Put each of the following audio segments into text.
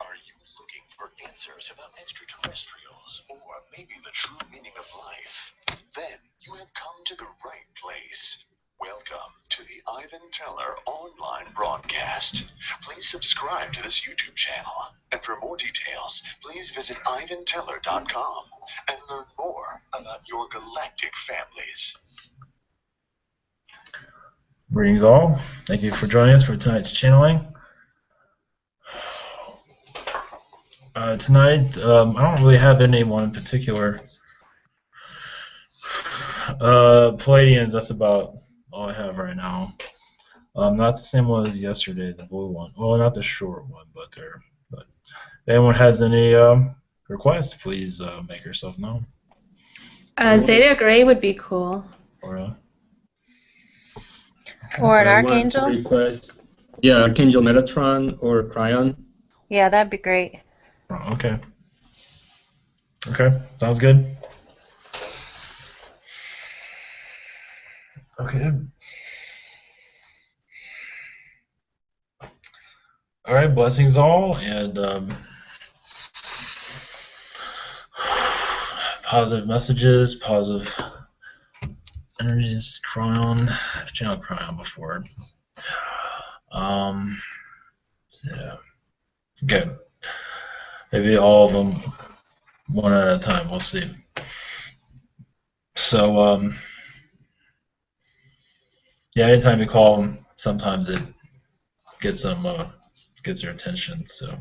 Are you looking for answers about extraterrestrials or maybe the true meaning of life? Then you have come to the right place. Welcome to the Ivan Teller online broadcast. Please subscribe to this YouTube channel. And for more details, please visit ivanteller.com and learn more about your galactic families. Greetings all. Thank you for joining us for tonight's channeling. Tonight, I don't really have anyone in particular. Palladians, that's about all I have right now. Not the same one as yesterday, the blue one. Well, not the short one, but there. But if anyone has any requests, please make yourself known. Zeta Gray would be cool. Or an Archangel? Request. Yeah, Archangel Metatron or Kryon. Yeah, that'd be great. Okay. Okay, sounds good. Okay. All right, blessings all, and positive messages, positive energies. Kryon, I've channeled Kryon before. Zeta. Okay. Maybe all of them one at a time. We'll see. So, yeah, anytime you call them, sometimes it gets them, gets their attention. So,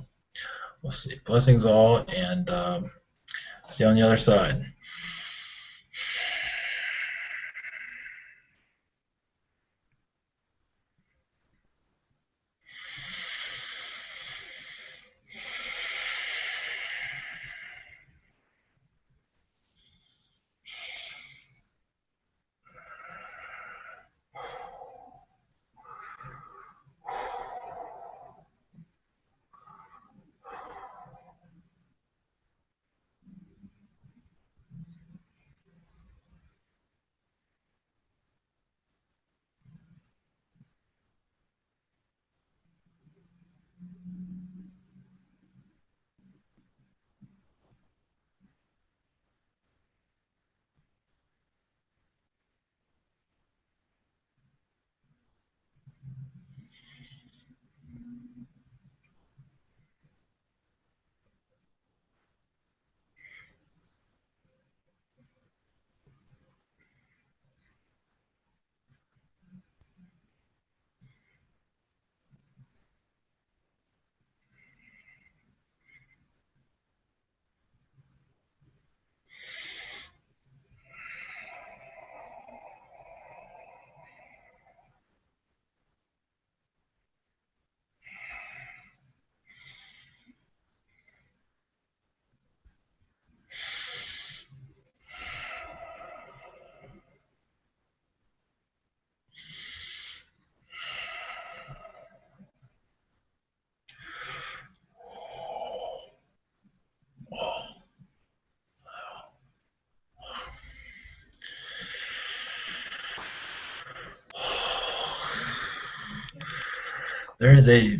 we'll see. Blessings all, and see you on the other side. There is a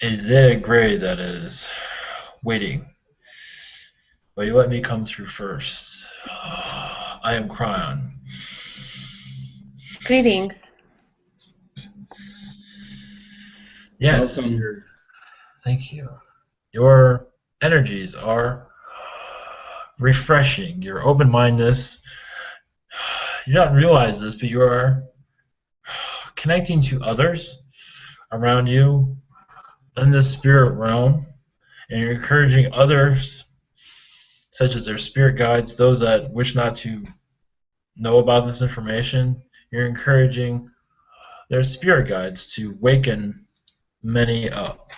Zeta Gray that is waiting, but you let me come through first. I am Kryon. Greetings. Yes. Welcome. Thank you. Your energies are refreshing. Your open-mindedness. You don't realize this, but you are connecting to others around you in the spirit realm, and you're encouraging others, such as their spirit guides, those that wish not to know about this information. You're encouraging their spirit guides to waken many up.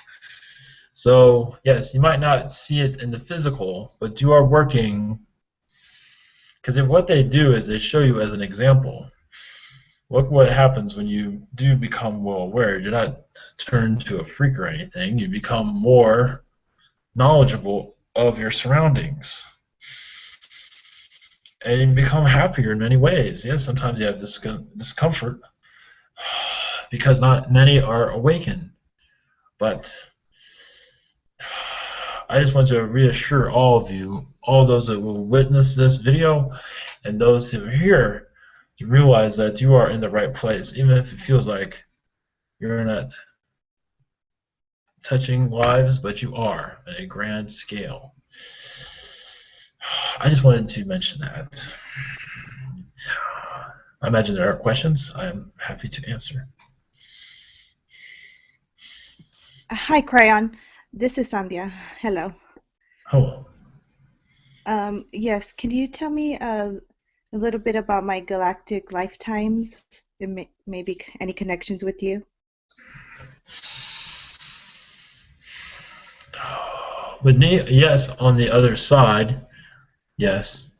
So yes, you might not see it in the physical, but you are working, because what they do is they show you as an example. Look what happens when you do become well aware. You're not turned to a freak or anything. You become more knowledgeable of your surroundings. And you become happier in many ways. Yes, sometimes you have discomfort. because not many are awakened. But I just want to reassure all of you, all those that will witness this video, and those who are here, to realize that you are in the right place, even if it feels like you're not touching lives, but you are on a grand scale. I just wanted to mention that. I imagine there are questions. I'm happy to answer. Hi, Kryon. This is Sandhya. Hello. Hello. Yes, can you tell me a little bit about my galactic lifetimes and maybe any connections with you? With me, yes. On the other side, yes.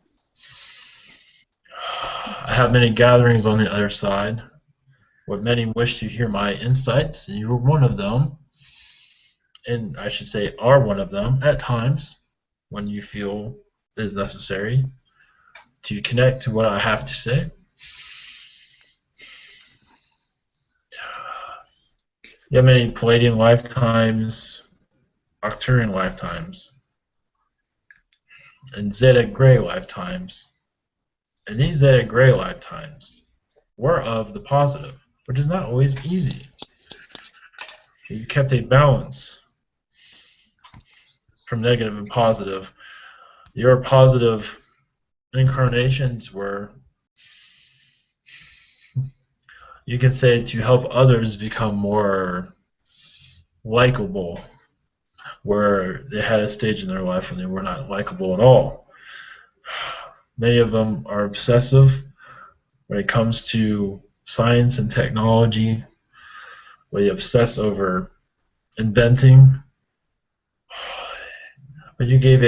I have many gatherings on the other side, where many wish to hear my insights, and you are one of them. And I should say are one of them at times when you feel it is necessary to connect to what I have to say. You have many Palladian lifetimes, Arcturian lifetimes, and Zeta Gray lifetimes. And these Zeta Gray lifetimes were of the positive, which is not always easy. You kept a balance from negative and positive. Your positive incarnations were, you can say, to help others become more likable, where they had a stage in their life when they were not likable at all. Many of them are obsessive when it comes to science and technology, where they obsess over inventing. But you gave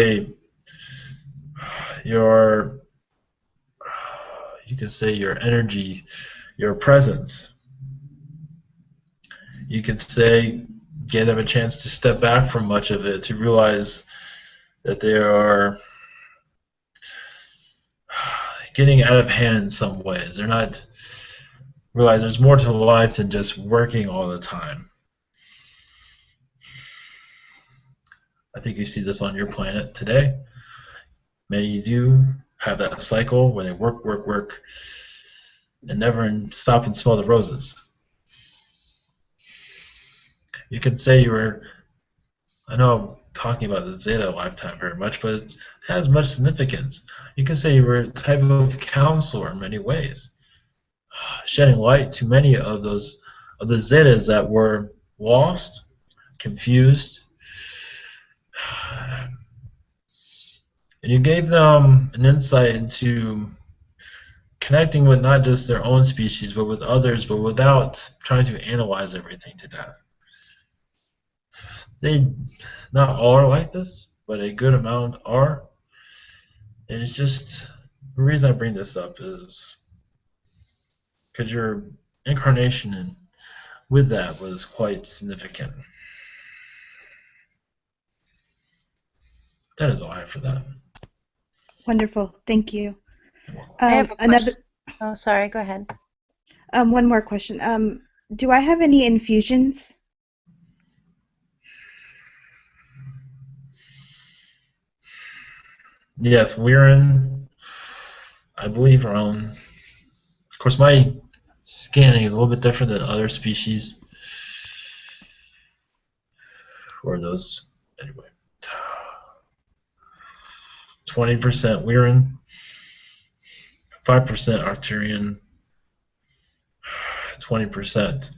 you can say your energy, your presence. You can say gave them a chance to step back from much of it, to realize that they are getting out of hand in some ways. They're not realize there's more to life than just working all the time. I think you see this on your planet today. Many do have that cycle where they work, work, work, and never stop and smell the roses. You can say you were, I know I'm talking about the Zeta lifetime very much, but it has much significance. You can say you were a type of counselor in many ways, shedding light to many of the Zetas that were lost, confused, and you gave them an insight into connecting with not just their own species, but with others, but without trying to analyze everything to death. Not all are like this, but a good amount are. And it's just, the reason I bring this up is because your incarnation with that was quite significant. That is all I have for that. Wonderful. Thank you. I have a question. Oh, sorry. Go ahead. One more question. Do I have any infusions? Yes, we're in, I believe, around, of course, my scanning is a little bit different than other species. Or those, anyway. 20% Lyran, 5% Arcturian, 20%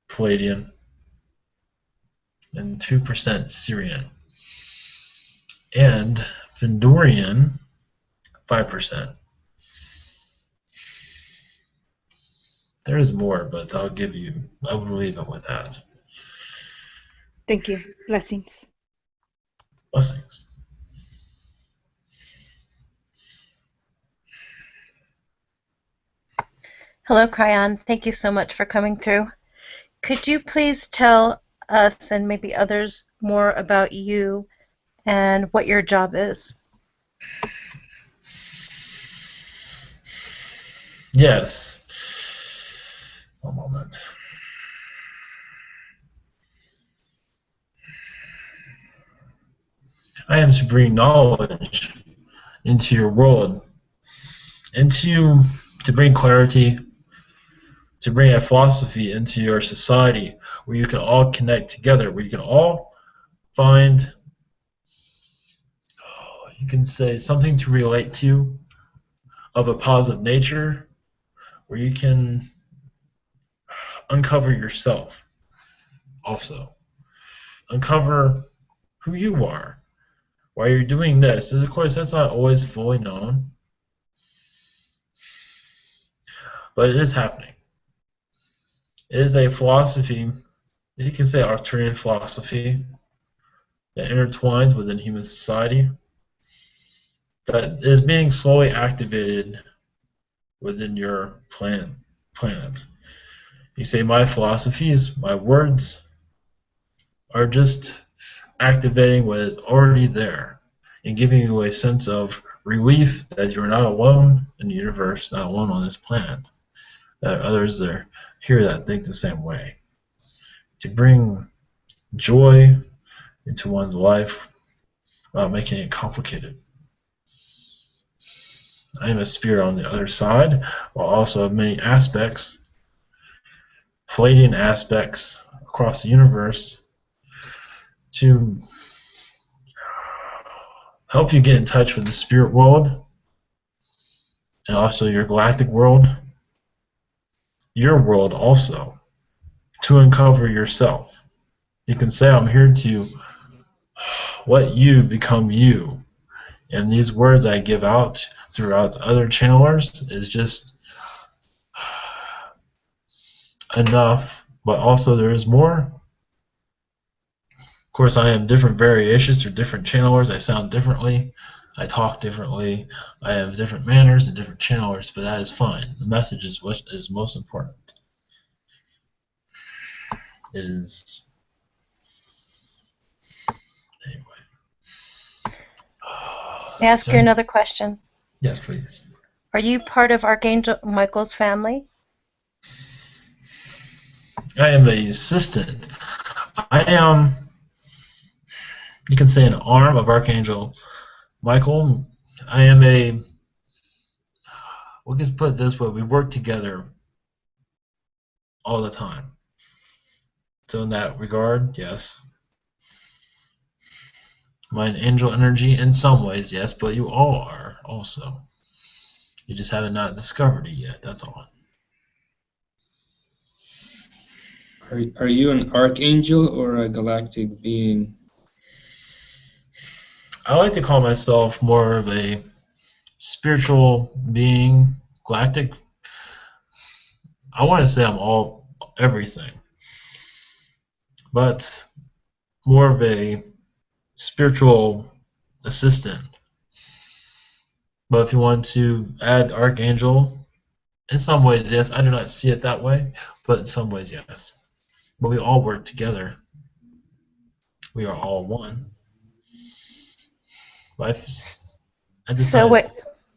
Palladian, and 2% Syrian. And Fendorian, 5%. There is more, but I will leave it with that. Thank you. Blessings. Blessings. Hello, Kryon. Thank you so much for coming through. Could you please tell us and maybe others more about you and what your job is? Yes. One moment. I am to bring knowledge into your world, to bring clarity, to bring a philosophy into your society where you can all connect together, where you can all find, you can say, something to relate to of a positive nature, where you can uncover yourself also. Uncover who you are, why you're doing this. Of course, that's not always fully known, but it is happening. It is a philosophy, you can say Arcturian philosophy, that intertwines within human society, that is being slowly activated within your planet. You say my philosophies, my words are just activating what is already there and giving you a sense of relief that you're not alone in the universe, not alone on this planet, that others are here that think the same way. To bring joy into one's life without making it complicated. I am a spirit on the other side, while also have many aspects, Palladian aspects across the universe, to help you get in touch with the spirit world and also your galactic world, your world also, to uncover yourself. You can say, I'm here to let you become you. And these words I give out throughout other channelers is just enough, but also there is more. Of course, I am different variations for different channelers. I sound differently. I talk differently. I have different manners and different channelers, but that is fine. The message is what is most important. It is... Anyway. May I ask you another question? Yes, please. Are you part of Archangel Michael's family? I am an assistant. I am, you can say, an arm of Archangel Michael. I am a, we can put it this way, we work together all the time. So in that regard, yes. My angel energy in some ways, yes, but you all are also. You just haven't not discovered it yet, that's all. Are you an archangel or a galactic being? I like to call myself more of a spiritual being, galactic. I want to say I'm all everything, but more of a spiritual assistant. But if you want to add Archangel, in some ways, yes. I do not see it that way, but in some ways, yes. But we all work together. We are all one. Life. So what?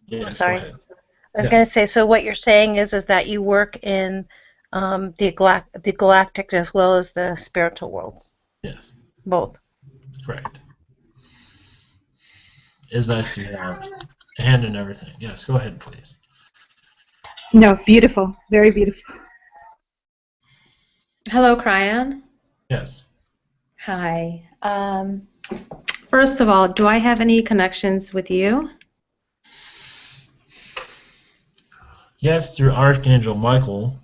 Yes, I'm sorry. go ahead. I was Yes. going to say, so what you're saying is that you work in the galactic as well as the spiritual worlds, Yes, both. correct. It's nice to have a hand in everything. Yes, go ahead, please. No, beautiful. Very beautiful. Hello, Kryon. Yes. Hi. First of all, do I have any connections with you? Yes, through Archangel Michael,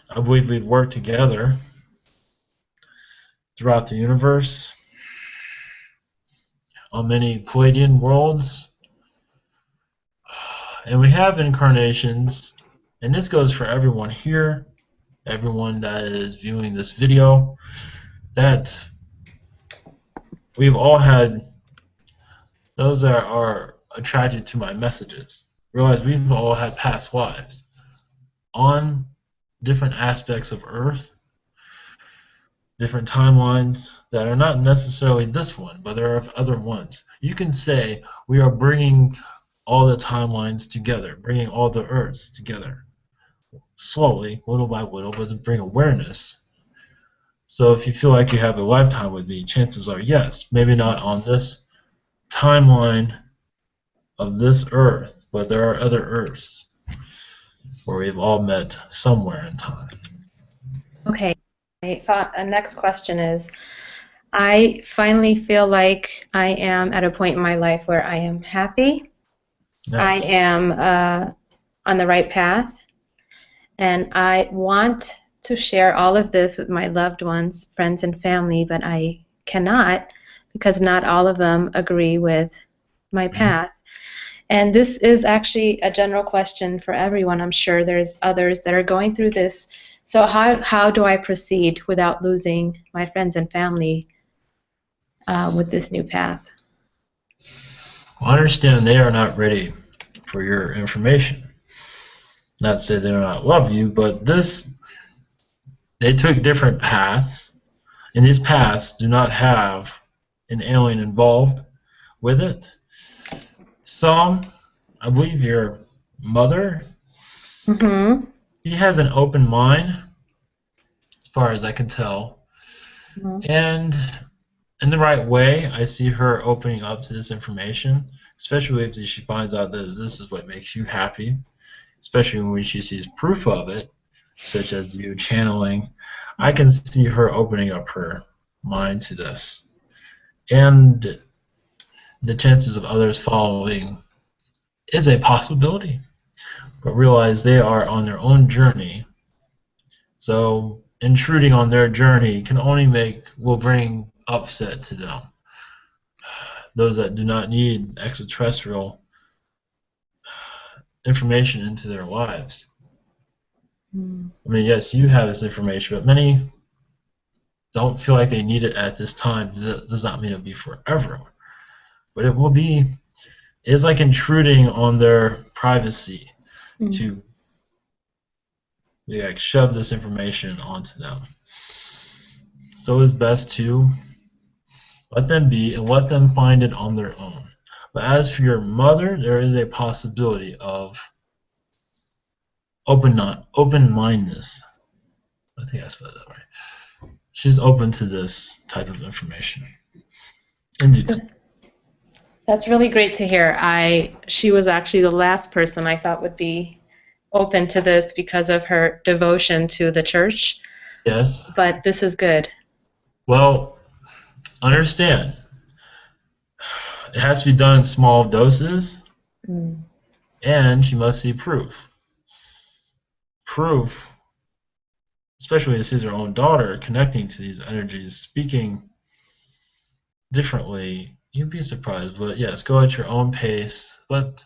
I believe we've worked together throughout the universe on many Palladian worlds. And we have incarnations, and this goes for everyone here, everyone that is viewing this video, that we've all had those that are attracted to my messages. Realize we've all had past lives on different aspects of Earth, different timelines that are not necessarily this one, but there are other ones. You can say we are bringing all the timelines together, bringing all the Earths together. slowly, little by little, but to bring awareness. So if you feel like you have a lifetime with me, chances are yes, maybe not on this timeline of this Earth, but there are other Earths where we've all met somewhere in time. Okay. Next question is, I finally feel like I am at a point in my life where I am happy. I Yes. am on the right path, and I want to share all of this with my loved ones, friends, and family, but I cannot because not all of them agree with my path. And this is actually a general question for everyone. I'm sure there's others that are going through this. So how do I proceed without losing my friends and family with this new path? Well, understand they are not ready for your information. Not to say they do not love you, but they took different paths, and these paths do not have an alien involved with it. Some, I believe your mother, Mm-hmm. she has an open mind, as far as I can tell. Mm-hmm. And in the right way, I see her opening up to this information, especially if she finds out that this is what makes you happy, especially when she sees proof of it, such as you channeling. I can see her opening up her mind to this. And the chances of others following is a possibility, but realize they are on their own journey. So intruding on their journey will bring upset to them. Those that do not need extraterrestrial information into their lives. I mean, yes, you have this information, but many don't feel like they need it at this time. Does not mean it'll be forever, but it will be. It's like intruding on their privacy to like shove this information onto them. So it's best to let them be and let them find it on their own. But as for your mother, there is a possibility of open-mindedness. I think I spelled it that way. She's open to this type of information. Indeed. That's really great to hear. She was actually the last person I thought would be open to this because of her devotion to the church. Yes. But this is good. Well, understand, it has to be done in small doses, and she must see proof. Proof, especially when she sees her own daughter connecting to these energies, speaking differently, you'd be surprised. But yes, go at your own pace. But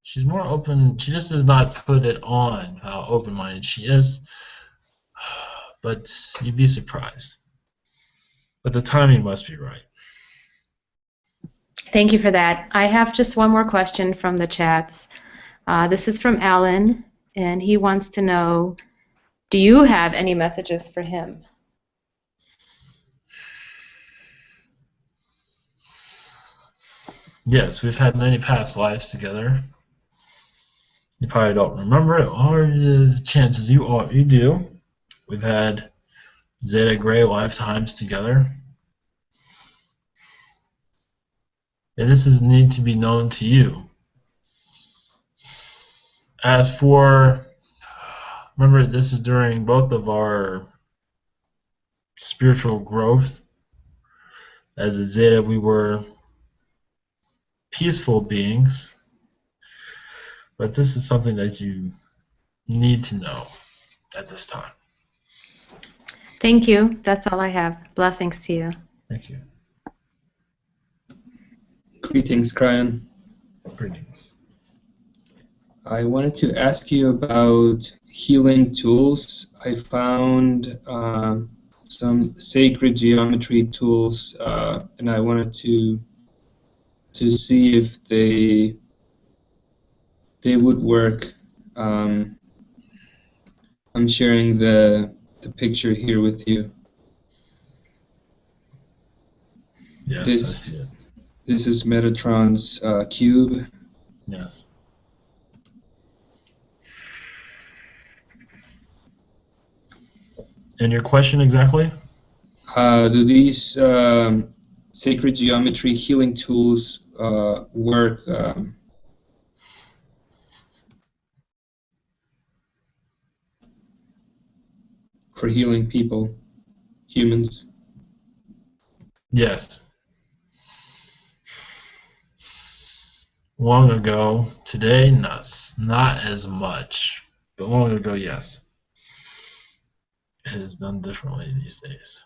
she's more open. She just does not put it on how open-minded she is. But you'd be surprised. But the timing must be right. Thank you for that. I have just one more question from the chats. This is from Alan, and he wants to know, do you have any messages for him? Yes, we've had many past lives together. You probably don't remember it, or the chances you do. We've had Zeta Gray lifetimes together. And this is need to be known to you. As for, remember, this is during both of our spiritual growth. As a Zeta, we were peaceful beings. But this is something that you need to know at this time. Thank you. That's all I have. Blessings to you. Thank you. Greetings, Kryon. Greetings. I wanted to ask you about healing tools. I found some sacred geometry tools, and I wanted to see if they would work. I'm sharing the picture here with you. Yes, I see it. This is Metatron's cube. Yes. And your question exactly? Do these sacred geometry healing tools work for healing people, humans? Yes. Long ago, today, not as much. But long ago, yes. It is done differently these days.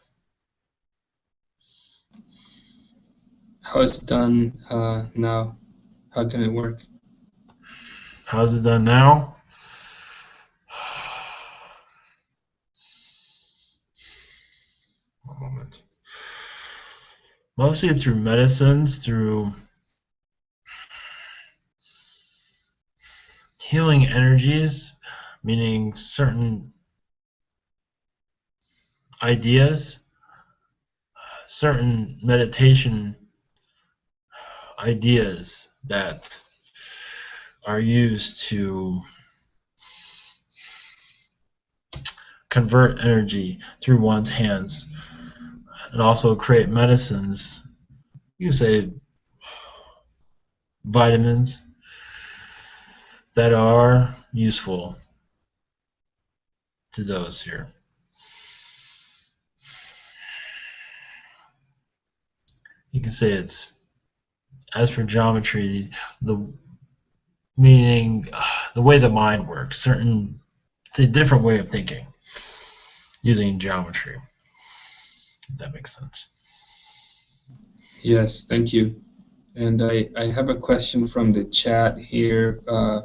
How is it done now? How can it work? How is it done now? One moment. Mostly through medicines, through healing energies, meaning certain ideas, certain meditation ideas that are used to convert energy through one's hands and also create medicines. You can say vitamins that are useful to those here. You can say it's, as for geometry, the meaning, the way the mind works, it's a different way of thinking using geometry, if that makes sense. Yes, thank you. And I have a question from the chat here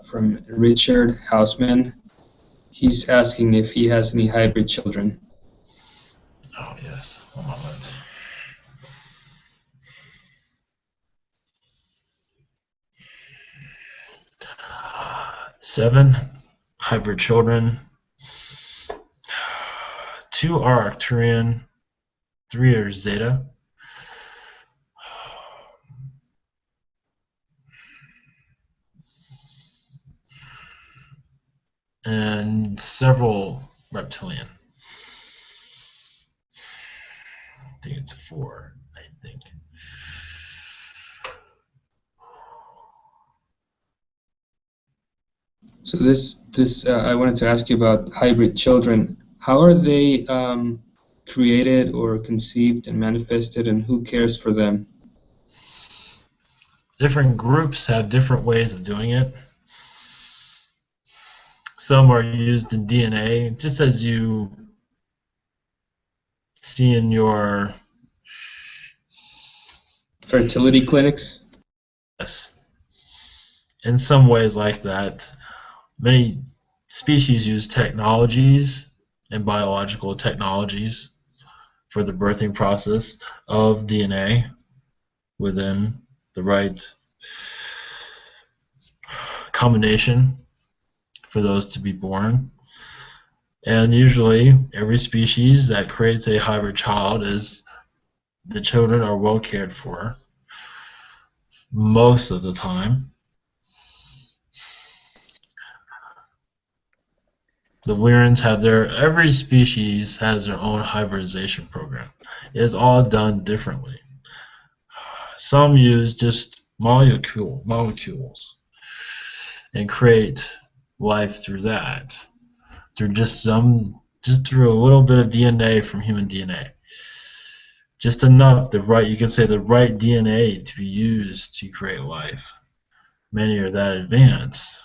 from Richard Hausman. He's asking if he has any hybrid children. Oh, yes. One moment. Seven hybrid children. 2 are Kryon, 3 are Zeta. And several reptilian. I think it's 4, I think. So this I wanted to ask you about hybrid children. How are they created or conceived and manifested, and who cares for them? Different groups have different ways of doing it. Some are used in DNA, just as you see in your Fertility clinics? yes. In some ways like that. Many species use technologies and biological technologies for the birthing process of DNA within the right combination for those to be born. And usually every species that creates a hybrid child is the children are well cared for most of the time. The Lyrans have every species has their own hybridization program. It is all done differently. Some use just molecules and create life through that, through just through a little bit of DNA from human DNA. Just enough, you can say the right DNA to be used to create life. Many are that advanced.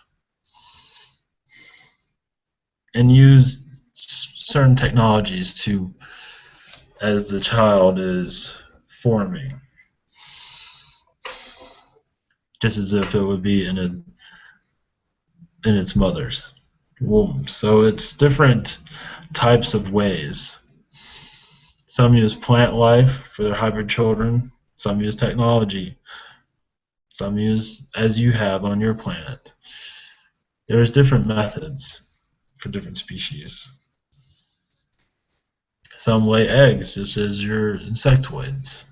And use certain technologies to, as the child is forming, just as if it would be in its mother's womb. So it's different types of ways. Some use plant life for their hybrid children. Some use technology. Some use as you have on your planet. There's different methods for different species. Some lay eggs, just as your insectoids.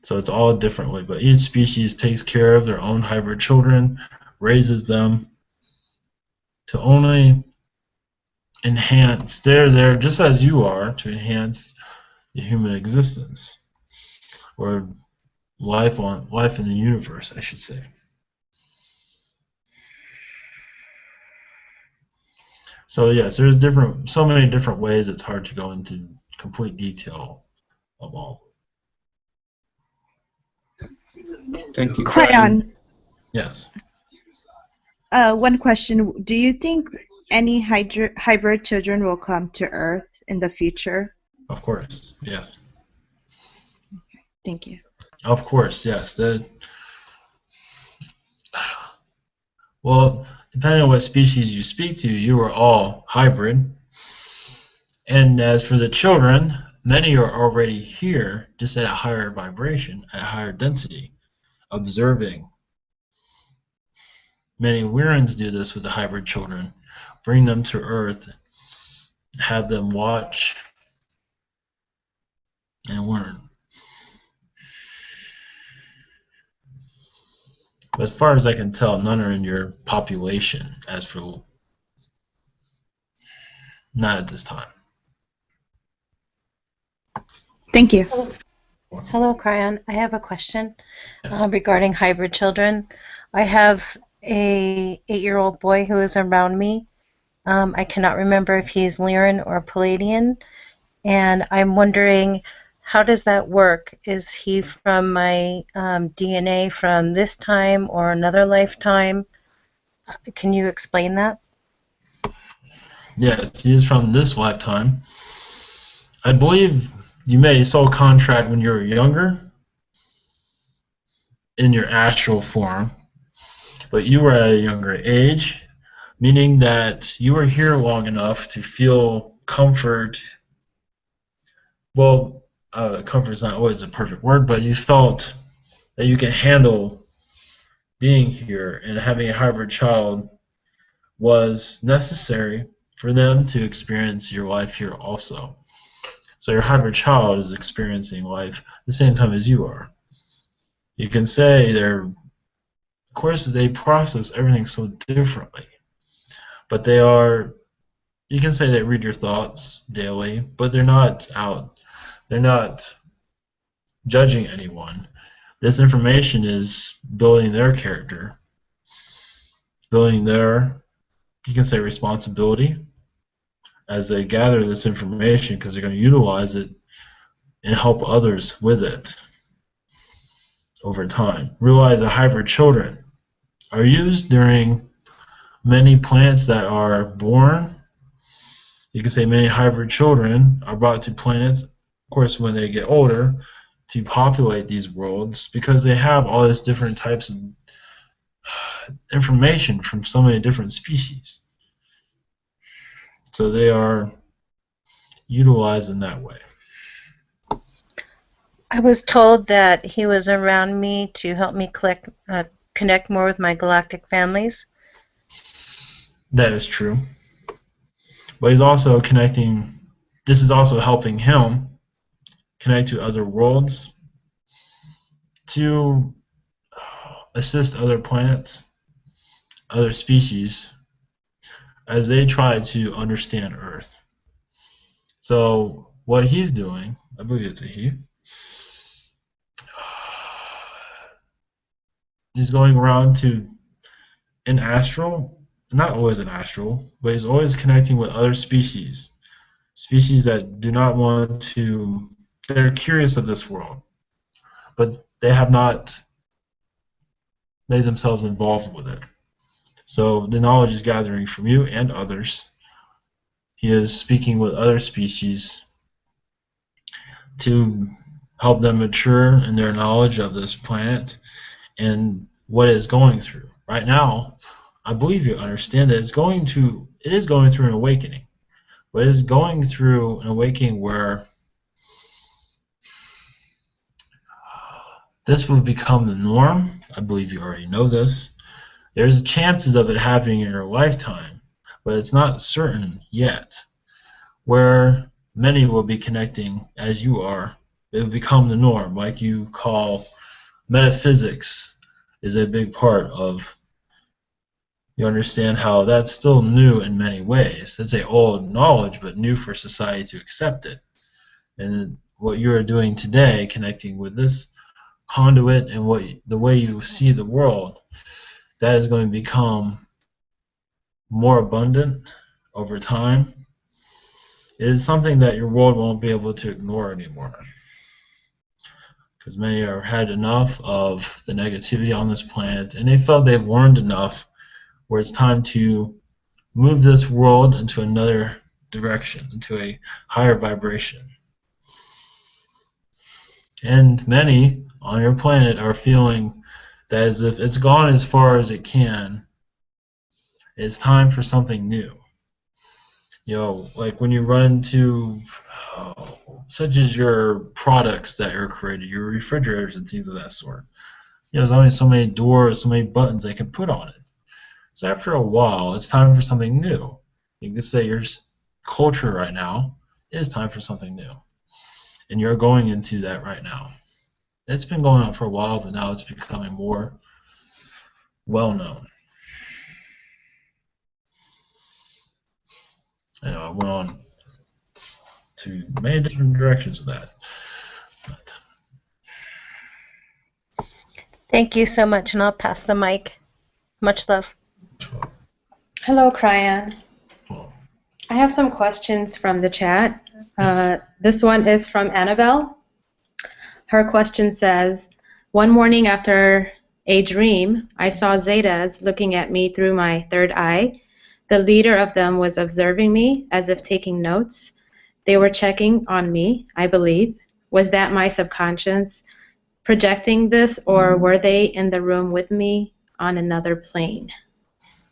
So it's all differently, but each species takes care of their own hybrid children, raises them to only enhance. They're there just as you are to enhance the human existence, or life in the universe, I should say. So yes, there's so many different ways. It's hard to go into complete detail of all. Thank you, Kryon. Kryon, Yes, one question. Do you think any hybrid children will come to Earth in the future? of course. Yes, Thank you. of course. Yes. Well, depending on what species you speak to, you are all hybrid. And as for the children, many are already here, just at a higher vibration, at a higher density, observing. Many Lyrans do this with the hybrid children, bring them to Earth, have them watch and learn. But as far as I can tell, none are in your population, as for not at this time. Thank you. Hello, Kryon. I have a question Yes. regarding hybrid children. I have a 8-year-old boy who is around me. I cannot remember if he's Lyran or Palladian, and I'm wondering, how does that work? Is he from my DNA from this time or another lifetime? Can you explain that? Yes, he is from this lifetime. I believe you made a soul contract when you were younger in your astral form, but you were at a younger age, meaning that you were here long enough to feel comfort. Well, comfort is not always a perfect word, but you felt that you can handle being here, and having a hybrid child was necessary for them to experience your life here also. So your hybrid child is experiencing life at the same time as you are. You can say of course, they process everything so differently, but you can say they read your thoughts daily, but they're not judging anyone. This information is building their character, building their, you can say, responsibility as they gather this information, because they're going to utilize it and help others with it over time. Realize that hybrid children are used during many planets that are born. You can say many hybrid children are brought to planets, of course, when they get older, to populate these worlds, because they have all these different types of information from so many different species. So they are utilized in that way. I was told that he was around me to help me connect more with my galactic families. That is true. But he's also connecting, this is also helping him connect to other worlds, to assist other planets, other species, as they try to understand Earth. So what he's doing, I believe it's a he, he's going around in astral, not always in astral, but he's always connecting with other species that do not want to, they're curious of this world, but they have not made themselves involved with it. So the knowledge is gathering from you and others. He is speaking with other species to help them mature in their knowledge of this planet and what it is going through. Right now, I believe you understand that it is going through an awakening. But it is going through an awakening where this will become the norm. I believe you already know this. There's chances of it happening in your lifetime, but it's not certain yet. Where many will be connecting as you are, it will become the norm. Like you call metaphysics is a big part of you understand how that's still new in many ways. It's a old knowledge, but new for society to accept it. And what you are doing today, connecting with this conduit and the way you see the world, that is going to become more abundant over time. It is something that your world won't be able to ignore anymore. Because many have had enough of the negativity on this planet, and they felt they've learned enough where it's time to move this world into another direction, into a higher vibration. And many on your planet are feeling that as if it's gone as far as it can, it's time for something new. You know, like when you run into, such as your products that are created, your refrigerators and things of that sort. You know, there's only so many doors, so many buttons they can put on it. So after a while, it's time for something new. You can say your culture right now is time for something new. And you're going into that right now. It's been going on for a while, but now it's becoming more well known. I know I went on to many different directions with that. But Thank you so much, and I'll pass the mic. Much love. Hello, Kryon. well, I have some questions from the chat. Yes. This one is from Annabelle. Her question says, one morning after a dream, I saw Zetas looking at me through my third eye. The leader of them was observing me as if taking notes. They were checking on me, I believe. Was that my subconscious projecting this, or were they in the room with me on another plane?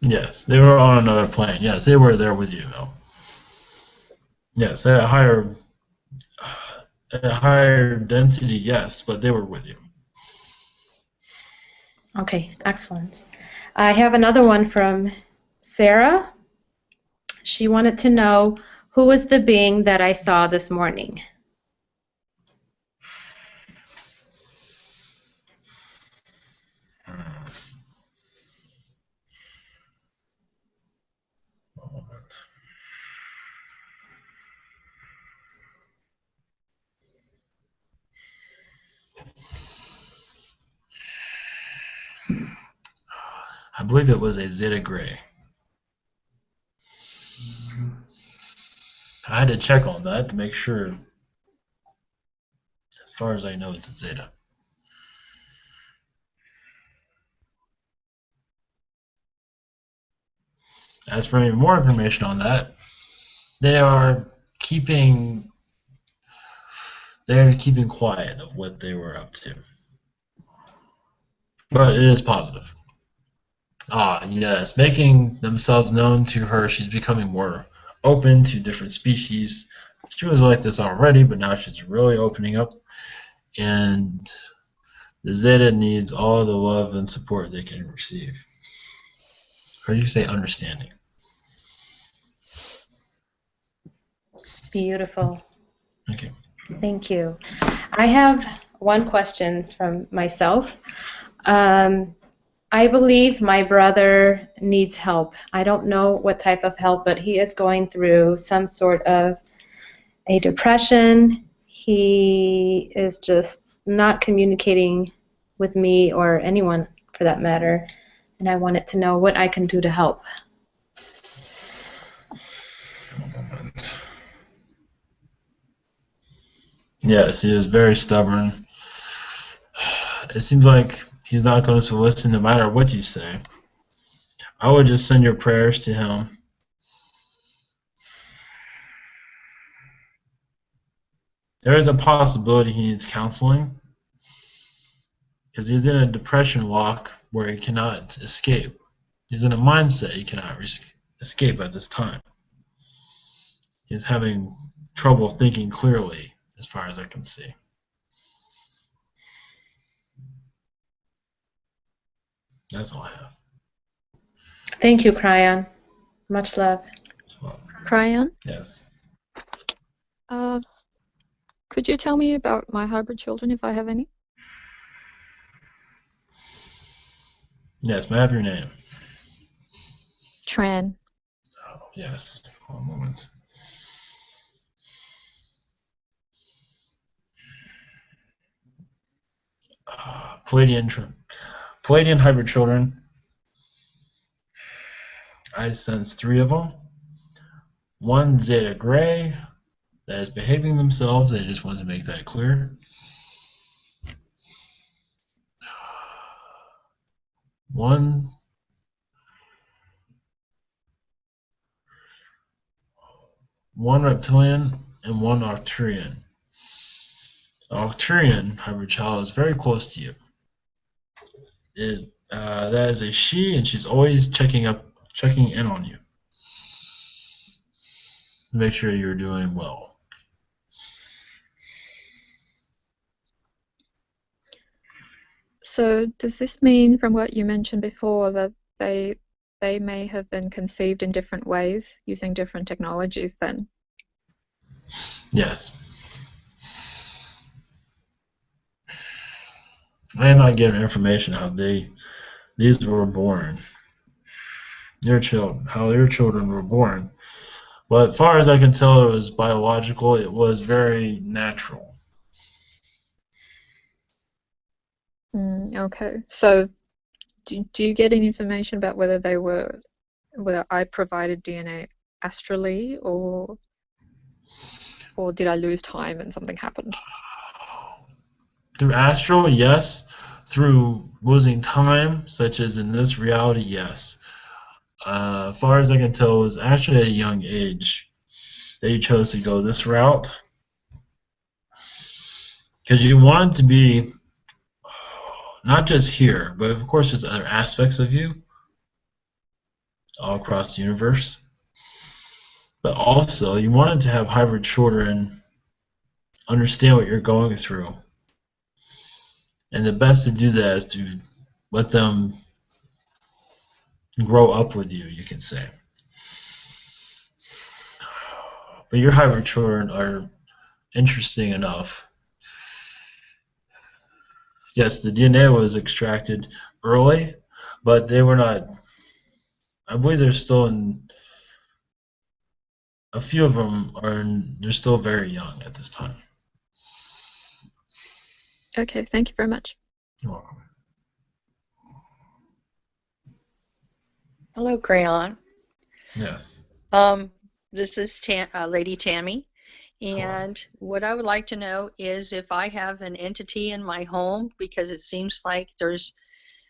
Yes, they were on another plane. Yes, they were there with you, though. Yes, at a higher density, yes, but they were with you. Okay, excellent. I have another one from Sarah. She wanted to know, who was the being that I saw this morning? I believe it was a Zeta Gray. I had to check on that to make sure. As far as I know, it's a Zeta. As for any more information on that, they're keeping quiet of what they were up to. But it is positive. Yes, making themselves known to her. She's becoming more open to different species. She was like this already, but now she's really opening up. And the Zeta needs all the love and support they can receive. Or you say understanding. Beautiful. Okay. Thank you. I have one question from myself. I believe my brother needs help. I don't know what type of help, but he is going through some sort of a depression. He is just not communicating with me or anyone for that matter, and I wanted to know what I can do to help. Yes, he is very stubborn. It seems like he's not going to listen no matter what you say. I would just send your prayers to him. There is a possibility he needs counseling because he's in a depression walk where he cannot escape. He's in a mindset he cannot escape at this time. He's having trouble thinking clearly, as far as I can see. That's all I have. Thank you, Kryon. Much love. Kryon, Yes. could you tell me about my hybrid children if I have any? Yes, may I have your name? Tran. Oh, yes. One moment. Palladian hybrid children. I sense 3 of them. 1 Zeta Gray that is behaving themselves. I just wanted to make that clear. 1 reptilian and 1 Arcturian. Arcturian hybrid child is very close to you. That is a she, and she's always checking in on you to make sure you're doing well. So does this mean, from what you mentioned before, that they may have been conceived in different ways using different technologies then? Yes. I am not given information how these were born. How their children were born. But as far as I can tell, it was biological. It was very natural. Okay. So do you get any information about whether I provided DNA astrally, or did I lose time and something happened? Through astral, yes. Through losing time, such as in this reality, yes. As far as I can tell, it was actually at a young age that you chose to go this route. Because you wanted to be not just here, but of course there's other aspects of you all across the universe. But also, you wanted to have hybrid children understand what you're going through. And the best to do that is to let them grow up with you, you can say. But your hybrid children are interesting enough. Yes, the DNA was extracted early, but they were not. I believe they're still in. A few of them they're still very young at this time. Okay, thank you very much. You're welcome. Hello, Kryon. Yes. This is Lady Tammy, and what I would like to know is if I have an entity in my home, because it seems like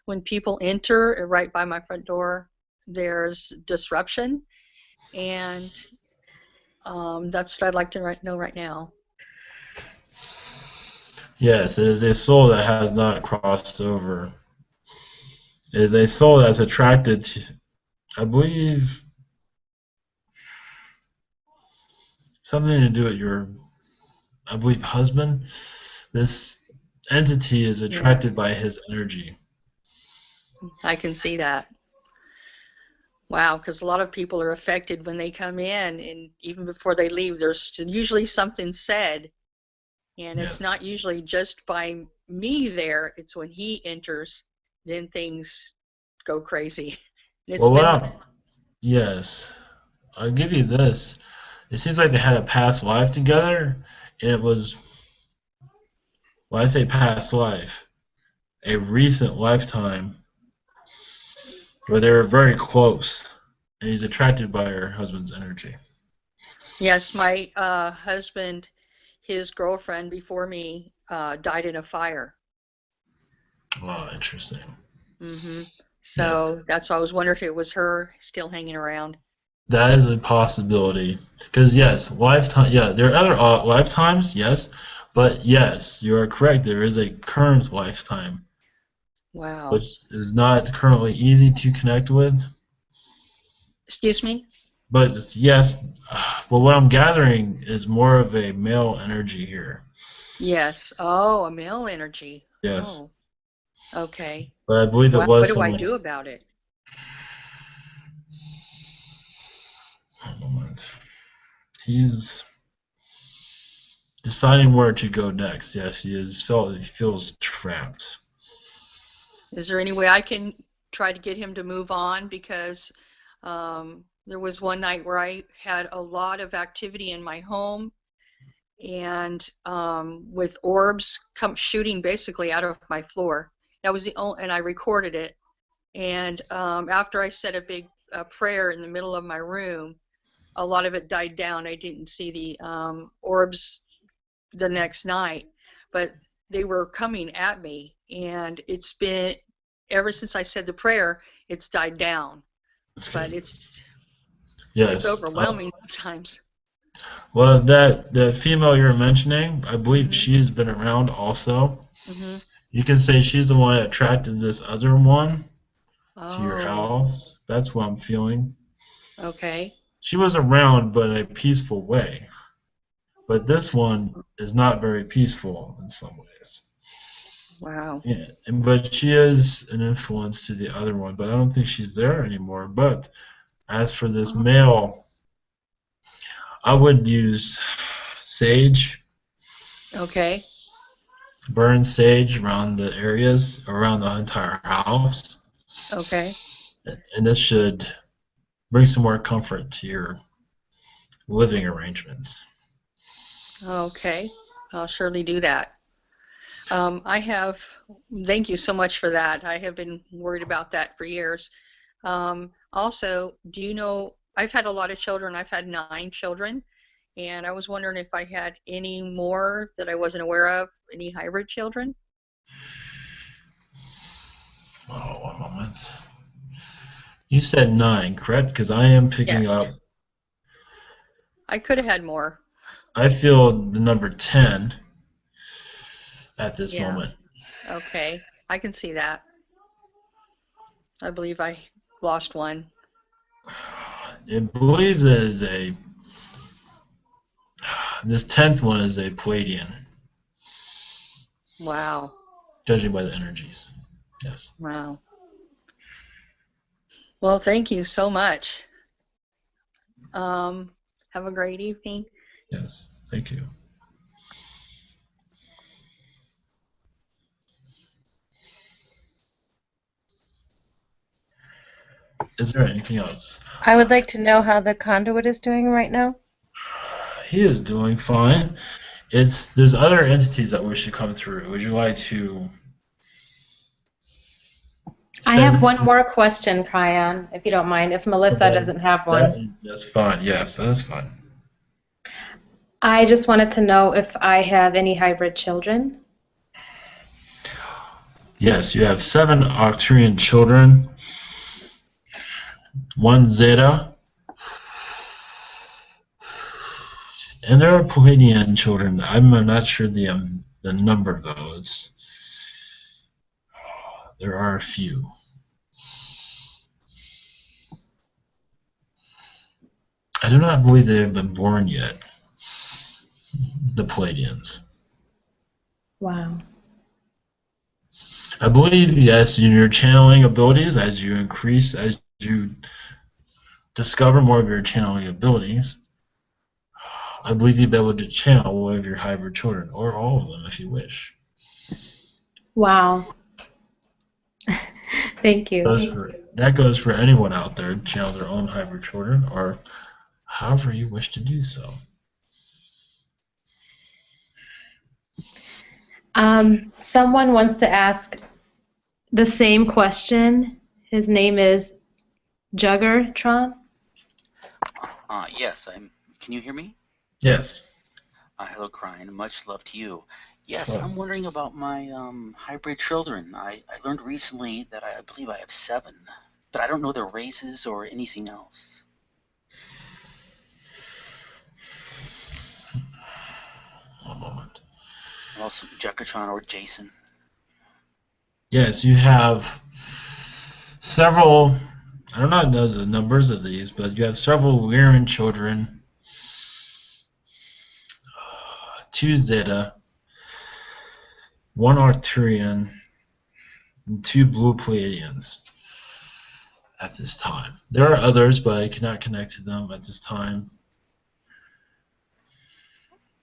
when people enter right by my front door, there's disruption, and that's what I'd like to know right now. Yes, it is a soul that has not crossed over. It is a soul that's attracted to, I believe, something to do with your, I believe, husband. This entity is attracted by his energy. I can see that. Wow, because a lot of people are affected when they come in, and even before they leave, there's usually something said. And it's not usually just by me there. It's when he enters, then things go crazy. Yes. I'll give you this. It seems like they had a past life together, and it was, when I say past life, a recent lifetime where they were very close, and he's attracted by her husband's energy. Yes, my husband, his girlfriend before me, died in a fire. Oh, interesting. So that's why I was wondering if it was her still hanging around. That is a possibility. Because yes, lifetime. Yeah, there are other lifetimes. Yes, but yes, you are correct. There is a current lifetime. Wow. Which is not currently easy to connect with. Excuse me? But yes, well, what I'm gathering is more of a male energy here. Yes. Oh, a male energy. Yes. Oh. Okay. But I believe it was What do someone. I do about it? One moment. He's deciding where to go next. Yes, he feels trapped. Is there any way I can try to get him to move on? Because There was one night where I had a lot of activity in my home, and with orbs come shooting basically out of my floor. That was the only, and I recorded it. And after I said a big prayer in the middle of my room, a lot of it died down. I didn't see the orbs the next night, but they were coming at me, and it's been ever since I said the prayer, it's died down. But it's Yes. overwhelming sometimes. Well, the female you're mentioning, I believe Mhm. she's been around also. Mhm. You can say she's the one that attracted this other one to your Oh, house. That's what I'm feeling. okay. She was around, but in a peaceful way. But this one is not very peaceful in some ways. Wow. Yeah, but she is an influence to the other one, but I don't think she's there anymore. But as for this male, I would use sage, Okay. burn sage around the areas, around the entire house, Okay. and this should bring some more comfort to your living arrangements. Okay. I'll surely do that. Thank you so much for that. I have been worried about that for years. Also, do you know, I've had a lot of children. I've had 9 children, and I was wondering if I had any more that I wasn't aware of, any hybrid children? Oh, one moment. You said 9, correct? Because I am picking Yes. up. I could have had more. I feel the number 10 at this Yeah. moment. Okay. I can see that. I believe I lost one. It believes it is a. This 10th one is a Palladian, Wow. judging by the energies. Yes. Wow. Well, thank you so much. Have a great evening. Yes. Thank you. Is there anything else? I would like to know how the conduit is doing right now. He is doing fine. There's other entities that wish to come through. Would you like to? I have one more question, Kryon, if you don't mind, if Melissa doesn't have one. That's fine. Yes, that is fine. I just wanted to know if I have any hybrid children. Yes, you have 7 Arcturian children, 1 Zeta, and there are Palladian children. I'm not sure the number though. There are a few. I do not believe they have been born yet. The Palladians. Wow. I believe, yes, in your channeling abilities, as you increase, as you discover more of your channeling abilities, I believe you'll be able to channel one of your hybrid children, or all of them if you wish. Wow. Thank you. That goes for anyone out there to channel their own hybrid children, or however you wish to do so. Someone wants to ask the same question. His name is Juggertron. Yes, can you hear me? Yes. Hello, Kryon. Much love to you. Yes, Hello. I'm wondering about my hybrid children. I learned recently that I believe I have 7, but I don't know their races or anything else. One moment. Also, Jekatron or Jason. Yes, you have several. I do not know the numbers of these, but you have several Lyran children, 2 Zeta, 1 Arcturian, and 2 Blue Pleiadians at this time. There are others, but I cannot connect to them at this time.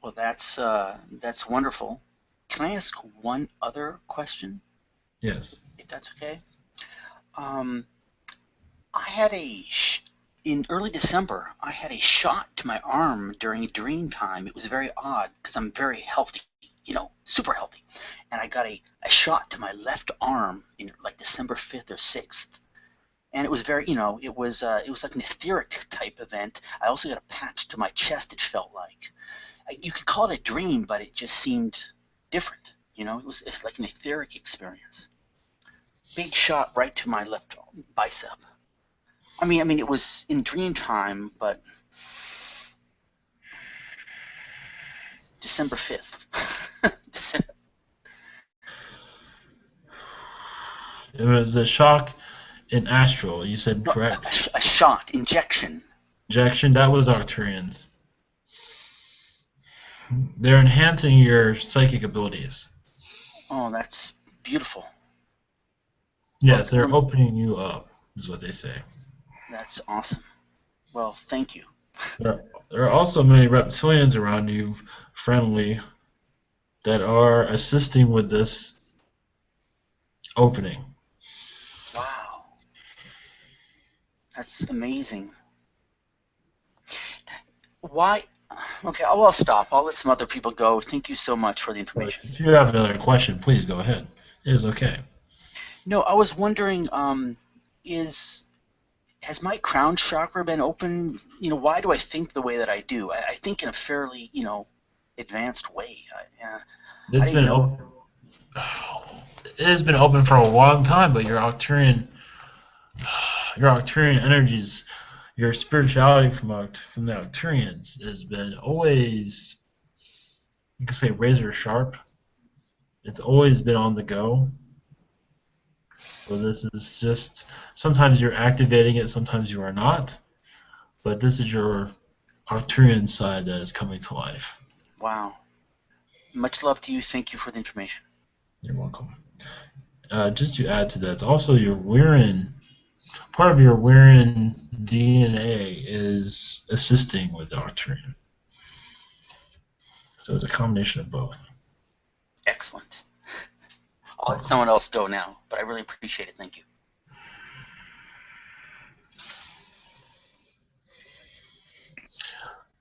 Well, that's wonderful. Can I ask one other question? Yes. If that's okay. I had in early December, I had a shot to my arm during a dream time. It was very odd because I'm very healthy, super healthy. And I got a shot to my left arm in like December 5th or 6th. And it was very, it was like an etheric type event. I also got a patch to my chest, it felt like. You could call it a dream, but it just seemed different. It's like an etheric experience. Big shot right to my left bicep. I mean, it was in dream time, but December 5th. It was a shock in astral. You said No, correct. a shot, injection. Injection. That was Arcturians. They're enhancing your psychic abilities. Oh, that's beautiful. Yes, they're opening you up, is what they say. That's awesome. Well, thank you. There are also many reptilians around you, friendly, that are assisting with this opening. Wow. That's amazing. Why? Okay, I'll stop. I'll let some other people go. Thank you so much for the information. If you have another question, please go ahead. It is okay. No, I was wondering, has my crown chakra been open? Why do I think the way that I do? I think in a fairly, advanced way. It's been open. It has been open for a long time, but your Arcturian energies, your spirituality from the Arcturians has been always, you can say, razor sharp. It's always been on the go. So this is just, sometimes you're activating it, sometimes you are not. But this is your Arcturian side that is coming to life. Wow. Much love to you. Thank you for the information. You're welcome. Just to add to that, it's also your Wiran, part of your Wiran DNA is assisting with the Arcturian. So it's a combination of both. Excellent. I'll let someone else go now, but I really appreciate it. Thank you.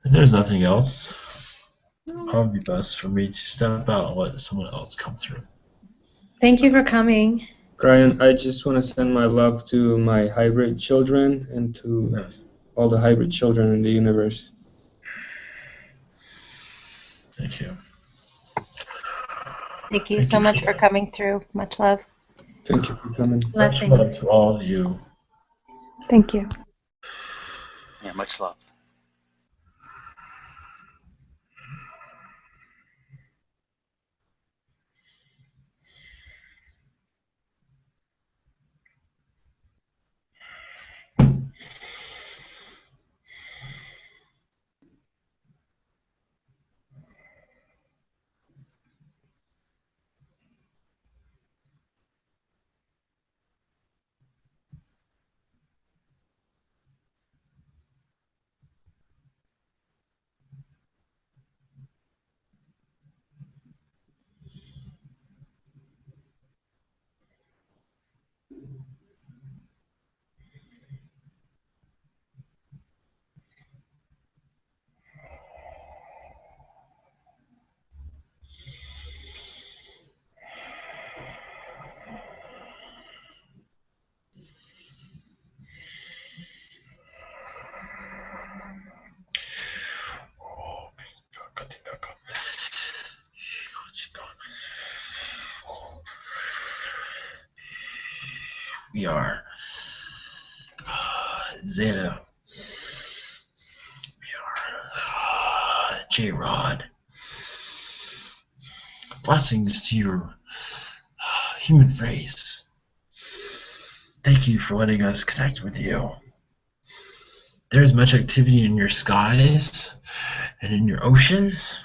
If there's nothing else, it would be best for me to step out and let someone else come through. Thank you for coming. Kryon, I just want to send my love to my hybrid children and to all the hybrid children in the universe. Thank you. Thank you so much for coming through. Much love. Thank you for coming. Much love to all of you. Thank you. Yeah, much love. We are Zeta. We are J-Rod. Blessings to your human race. Thank you for letting us connect with you. There's much activity in your skies and in your oceans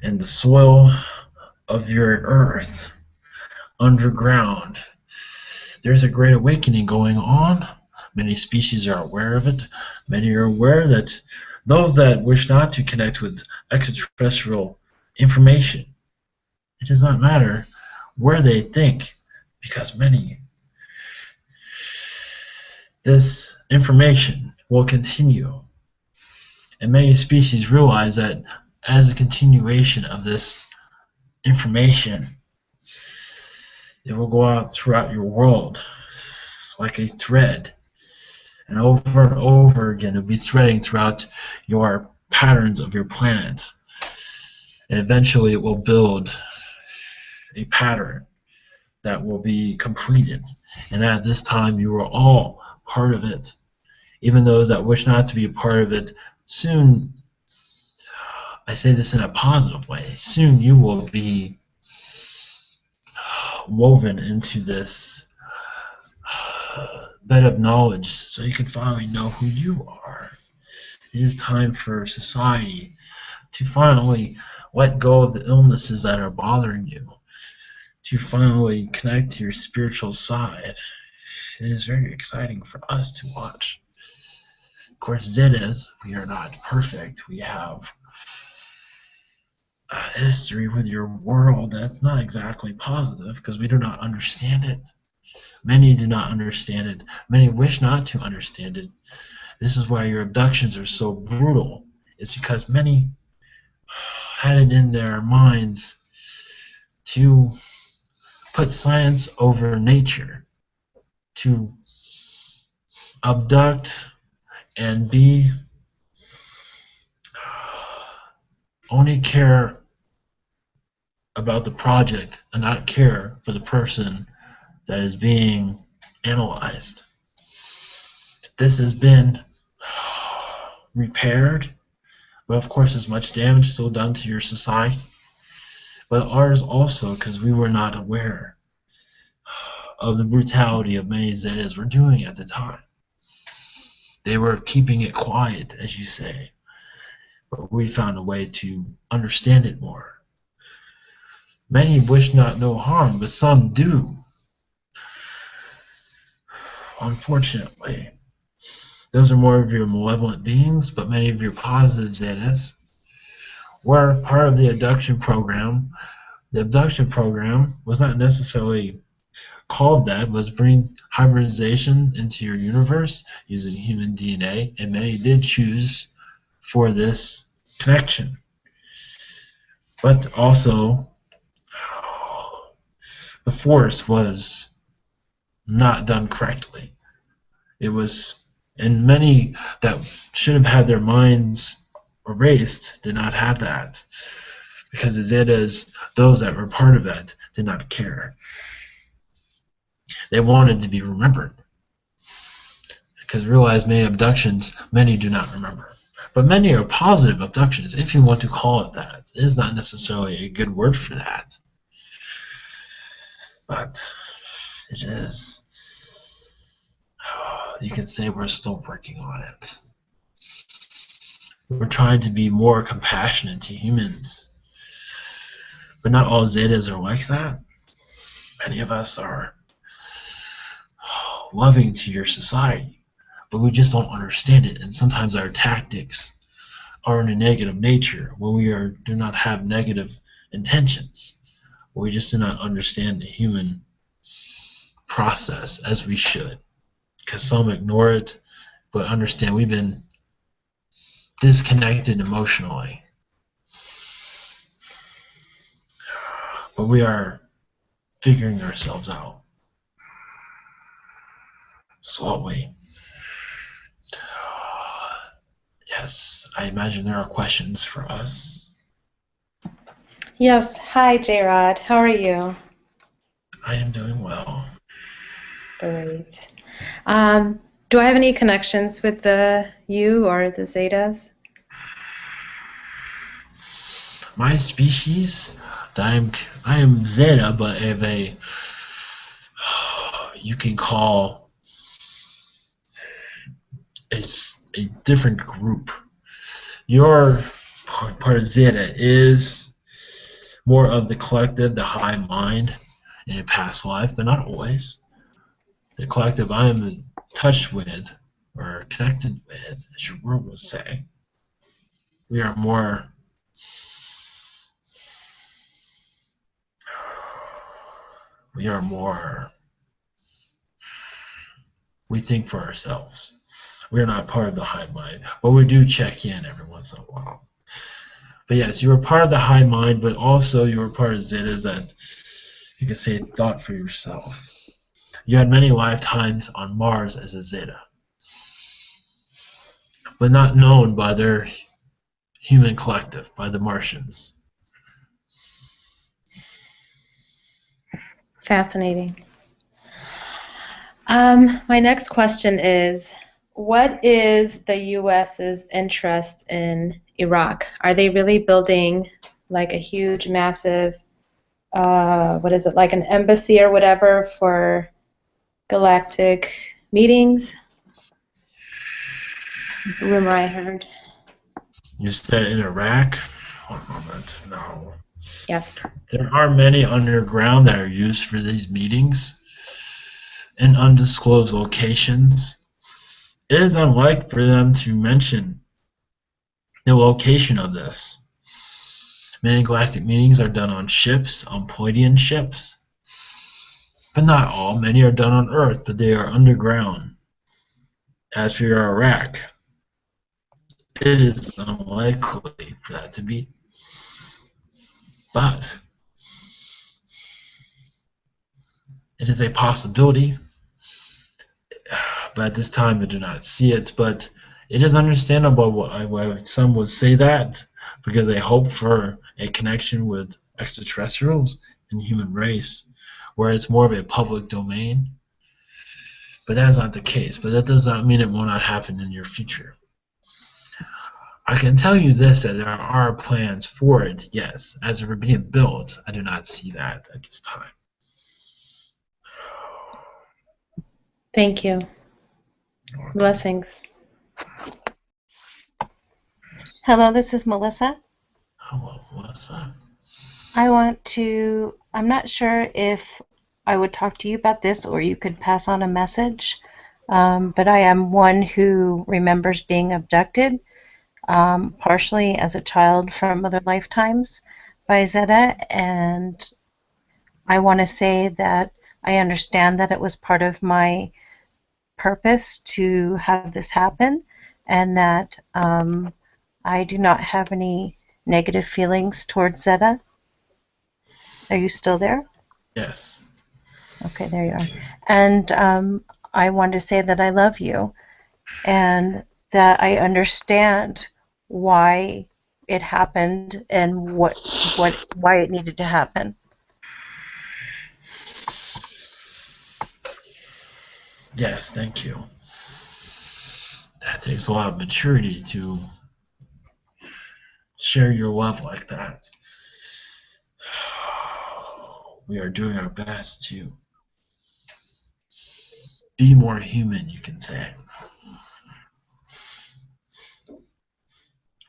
and the soil of your earth underground. There's a great awakening going on. Many species are aware of it. Many are aware that those that wish not to connect with extraterrestrial information, it does not matter where they think, because many this information will continue. And many species realize that as a continuation of this information, it will go out throughout your world like a thread. And over again, it'll be threading throughout your patterns of your planet. And eventually it will build a pattern that will be completed. And at this time, you are all part of it. Even those that wish not to be a part of it, soon, I say this in a positive way, soon you will be woven into this bed of knowledge so you can finally know who you are. It is time for society to finally let go of the illnesses that are bothering you, to finally connect to your spiritual side. It is very exciting for us to watch. Of course, Zetas, we are not perfect. We have a history with your world that's not exactly positive because we do not understand it. Many do not understand it. Many wish not to understand it. This is why your abductions are so brutal. It's because many had it in their minds to put science over nature, to abduct and be only care about the project and not care for the person that is being analyzed. This has been repaired, but of course there's much damage still done to your society, but ours also, because we were not aware of the brutality of many Zetas were doing at the time. They were keeping it quiet, as you say, but we found a way to understand it more. Many wish not no harm, but some do. Unfortunately, those are more of your malevolent beings, but many of your positive Zetas were part of the abduction program. The abduction program was not necessarily called that, was bring hybridization into your universe using human DNA, and many did choose for this connection. But also, the force was not done correctly. It was, and many that should have had their minds erased did not have that, because the Zetas, those that were part of that, did not care. They wanted to be remembered, because realize many abductions, many do not remember. But many are positive abductions, if you want to call it that. It is not necessarily a good word for that, but it is. You can say we're still working on it. We're trying to be more compassionate to humans. But not all Zetas are like that. Many of us are loving to your society, but we just don't understand it. And sometimes our tactics are in a negative nature when we do not have negative intentions. We just do not understand the human process as we should. Because some ignore it, but understand we've been disconnected emotionally. But we are figuring ourselves out slowly. Yes, I imagine there are questions for us. Yes. Hi, J-Rod. How are you? I am doing well. Great. Do I have any connections with you or the Zetas? My species, I am Zeta, but of a you can call a different group. Your part of Zeta is more of the collective, the high mind in a past life, but not always. The collective I am in touch with or connected with, as your word would say. We are more we think for ourselves. We are not part of the hive mind, but we do check in every once in a while. But yes, you were part of the hive mind, but also you were part of Zetas that you could say thought for yourself. You had many lifetimes on Mars as a Zeta, but not known by their human collective, by the Martians. Fascinating. My next question is, what is the U.S.'s interest in Iraq? Are they really building like a huge, massive, what is it, like an embassy or whatever for galactic meetings? Rumor I heard. You said in Iraq? One moment, no. Yes. There are many underground that are used for these meetings in undisclosed locations. It is unlikely for them to mention the location of this. Many galactic meetings are done on ships, on Pleiadian ships, but not all. Many are done on Earth, but they are underground. As for your Iraq, it is unlikely for that to be. But it is a possibility. But at this time, I do not see it. But it is understandable why some would say that, because they hope for a connection with extraterrestrials and human race, where it's more of a public domain. But that is not the case. But that does not mean it will not happen in your future. I can tell you this, that there are plans for it, yes. As they're being built, I do not see that at this time. Thank you. Blessings. Hello, this is Melissa. Hello, Melissa. I'm not sure if I would talk to you about this or you could pass on a message, but I am one who remembers being abducted, partially as a child from other lifetimes by Zeta, and I want to say that I understand that it was part of my purpose to have this happen, and that I do not have any negative feelings towards Zeta. Are you still there? Yes. Okay, there you are. And I want to say that I love you, and that I understand why it happened and why it needed to happen. Yes, thank you. That takes a lot of maturity to share your love like that. We are doing our best to be more human, you can say.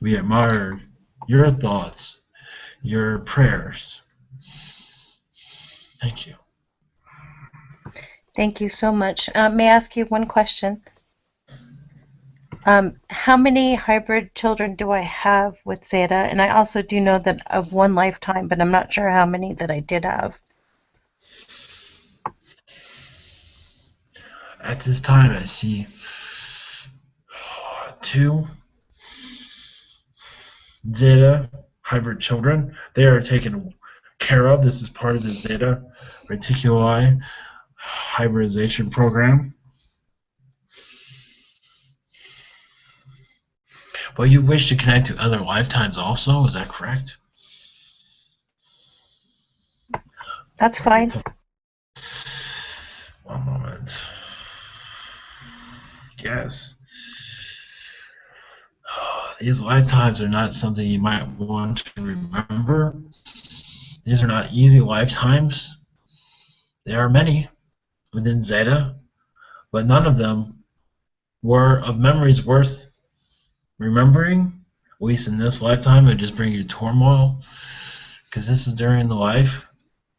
We admire your thoughts, your prayers. Thank you. Thank you so much. May I ask you one question? How many hybrid children do I have with Zeta? And I also do know that of one lifetime, but I'm not sure how many that I did have. At this time, I see 2 Zeta hybrid children. They are taken care of. This is part of the Zeta Reticuli hybridization program. But you wish to connect to other lifetimes also, is that correct? That's fine. One moment. Yes. These lifetimes are not something you might want to remember. These are not easy lifetimes. There are many within Zeta, but none of them were of memories worth remembering. At least in this lifetime, it would just bring you turmoil, because this is during the life,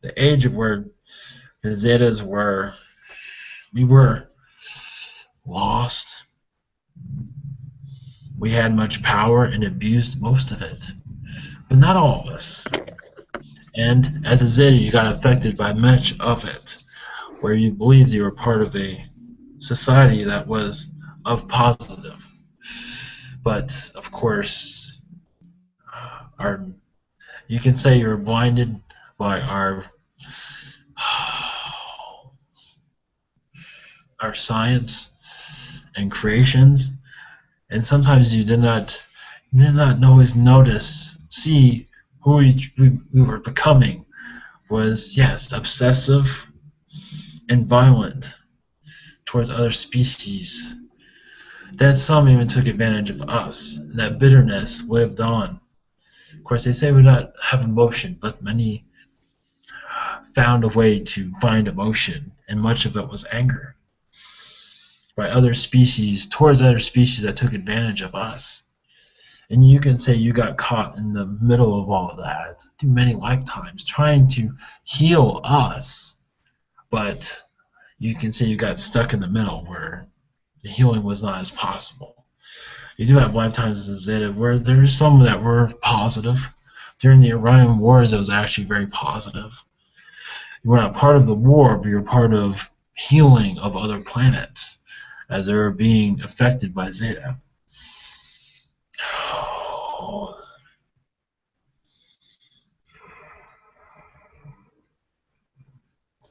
the age of where the Zetas were, we were lost. We had much power and abused most of it, but not all of us. And as a Zeta, you got affected by much of it, where you believed you were part of a society that was of positive. But of course, our you can say you're blinded by our science and creations, and sometimes you did not always see who we were becoming was, yes, obsessive and violent towards other species. That some even took advantage of us, and that bitterness lived on. Of course, they say we don't have emotion, but many found a way to find emotion, and much of it was anger by other species towards other species that took advantage of us. And you can say you got caught in the middle of all of that through many lifetimes trying to heal us, but you can say you got stuck in the middle where the healing was not as possible. You do have lifetimes as a Zeta where there's some that were positive. During the Orion Wars, it was actually very positive. You were not part of the war, but you're part of healing of other planets as they were being affected by Zeta.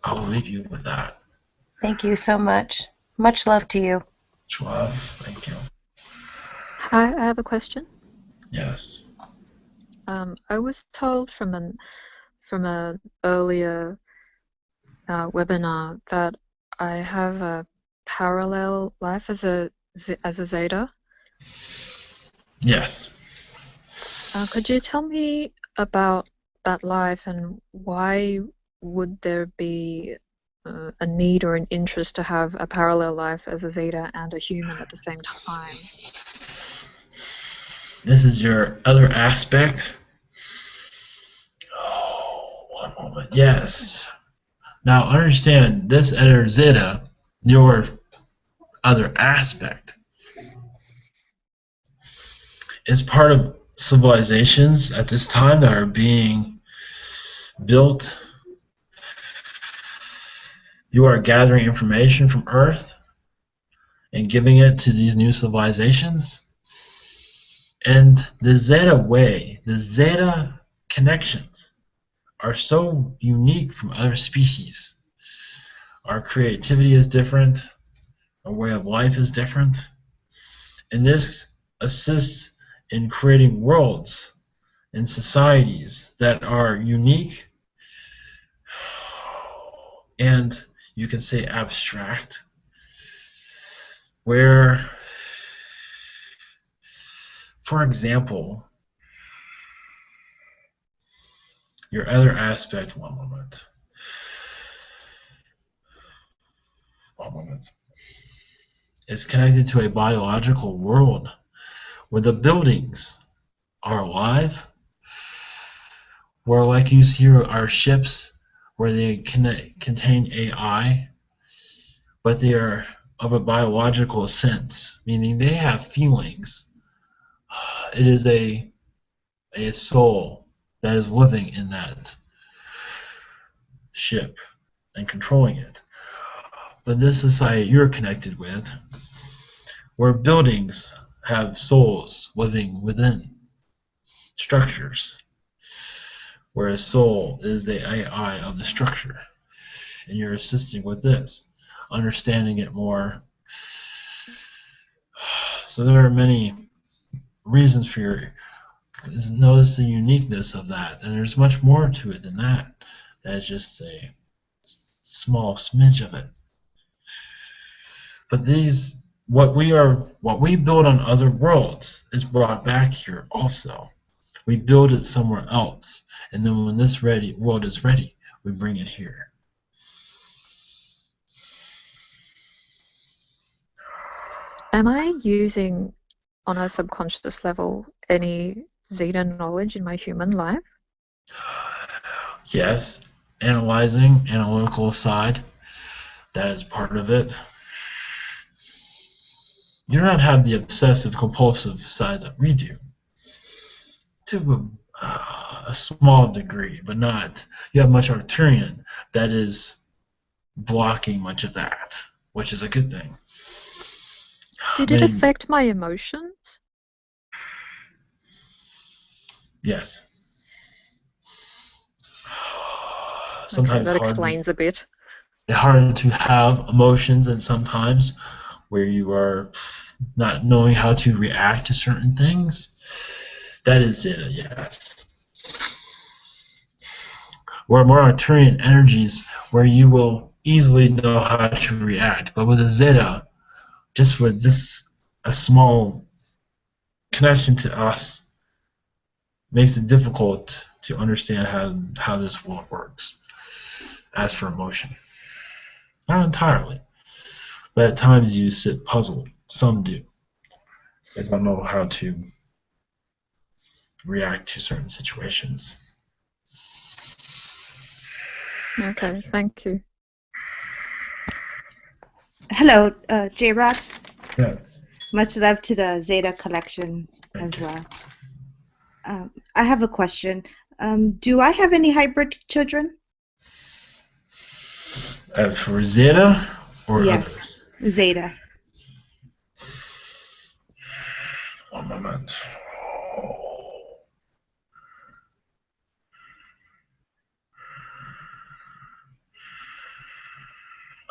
I'll leave you with that. Thank you so much. Much love to you. Much love. Thank you. Hi, I have a question. Yes. I was told from an earlier webinar that I have a parallel life as a Zeta. Yes. Could you tell me about that life and why would there be a need or an interest to have a parallel life as a Zeta and a human at the same time? This is your other aspect. Oh, one moment. Yes. Now understand this other Zeta, your other aspect, is part of civilizations at this time that are being built. You are gathering information from Earth and giving it to these new civilizations. And the Zeta way, the Zeta connections are so unique from other species. Our creativity is different. Our way of life is different. And this assists in creating worlds and societies that are unique and you can say abstract, where, for example, your other aspect, one moment, is connected to a biological world where the buildings are alive, where, like you see our ships, where they contain AI, but they are of a biological sense, meaning they have feelings. It is a soul that is living in that ship and controlling it. But this society you're connected with, where buildings have souls living within structures, where a soul is the AI of the structure, and you're assisting with this, understanding it more. So there are many reasons for your notice the uniqueness of that, and there's much more to it than that. That's just a small smidge of it. But what we build on other worlds is brought back here also. We build it somewhere else, and then when this world is ready, we bring it here. Am I using, on a subconscious level, any Zeta knowledge in my human life? Yes, analytical side, that is part of it. You do not have the obsessive compulsive sides that we do, to a small degree, but not. You have much Arcturian that is blocking much of that. which is a good thing. Did it affect my emotions? Yes. Okay, Sometimes that hard. explains a bit. It's hard to have emotions, and sometimes where you are not knowing how to react to certain things. That is Zeta, yes. Or more Arcturian energies where you will easily know how to react. But with a Zeta, just with just a small connection to us, makes it difficult to understand how this world works. As for emotion, not entirely, but at times you sit puzzled. Some do. They don't know how to react to certain situations. Okay, thank you. Hello, J-Rod. Yes. Much love to the Zeta collection as well. I have a question. Do I have any hybrid children? For Zeta or Yes, others? Zeta. One moment.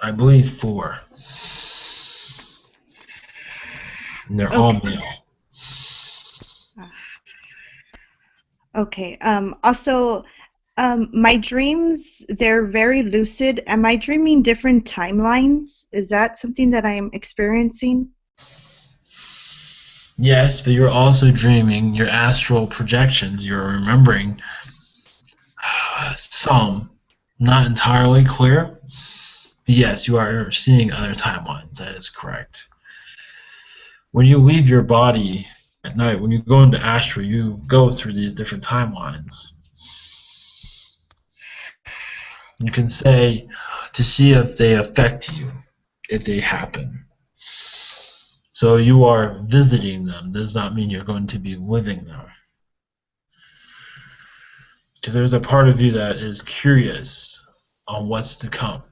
I believe 4. And they're all male. Okay. Also, my dreams, they're very lucid. Am I dreaming different timelines? Is that something that I'm experiencing? Yes, but you're also dreaming your astral projections. You're remembering some, not entirely clear. But yes, you are seeing other timelines. That is correct. When you leave your body at night, when you go into astral, you go through these different timelines. You can say to see if they affect you, if they happen. So you are visiting them. Does not mean you're going to be living them. Because there's a part of you that is curious on what's to come.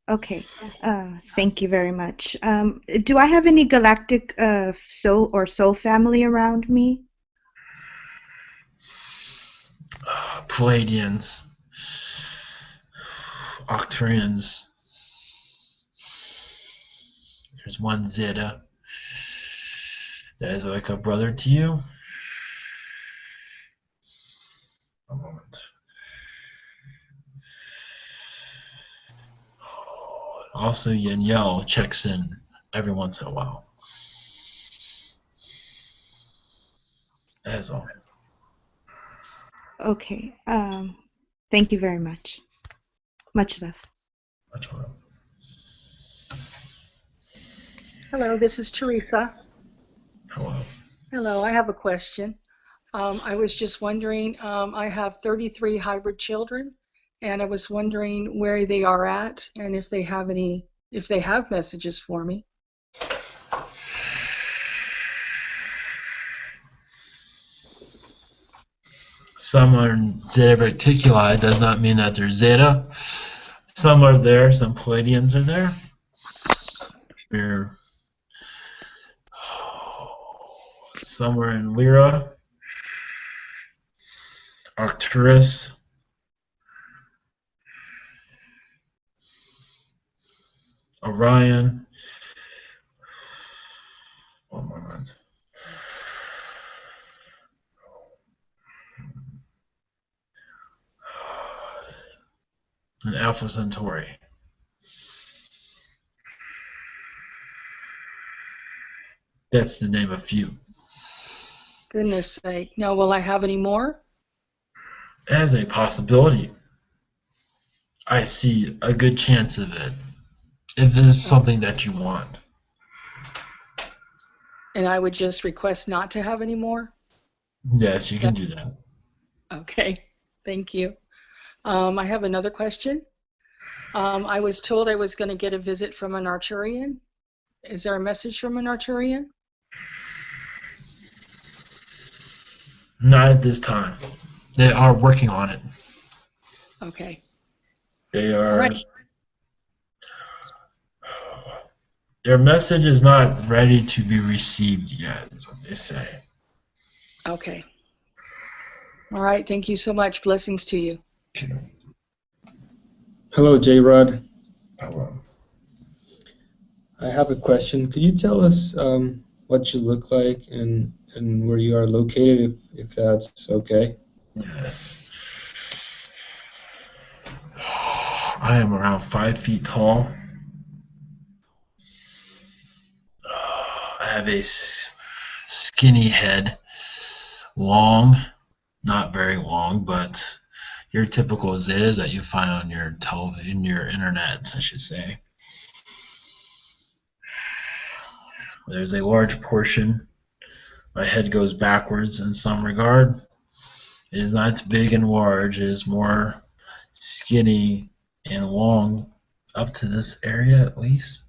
Okay. Thank you very much. Do I have any galactic soul family around me? Palladians, Octurians. There's one Zeta that is like a brother to you. A moment. Also, Yanyel checks in every once in a while. That is all. Okay. Thank you very much. Much love. Much love. Hello, this is Teresa. Hello. Hello, I have a question. I was just wondering, I have 33 hybrid children, and I was wondering where they are at and if they have messages for me. Some are Zeta Reticuli does not mean that they're Zeta. Some are there, some Palladians are there. We're somewhere in Lyra, Arcturus, Orion. One moment. And Alpha Centauri. That's the name of few. Goodness sake. Now, will I have any more? As a possibility. I see a good chance of it. If it is something that you want. And I would just request not to have any more? Yes, you can do that. Okay, thank you. I have another question. I was told I was going to get a visit from an Archurian. Is there a message from an Archurian? Not at this time. They are working on it. Okay. They are All right. Your message is not ready to be received yet, is what they say. Okay. All right. Thank you so much. Blessings to you. Okay. Hello, J-Rod. Hello. I have a question. Could you tell us what you look like and where you are located, if that's okay? Yes. I am around 5 feet tall. I have a skinny head, long, not very long, but your typical Zetas that you find on your in your internets, I should say. There's a large portion. My head goes backwards in some regard. It is not big and large. It is more skinny and long up to this area at least.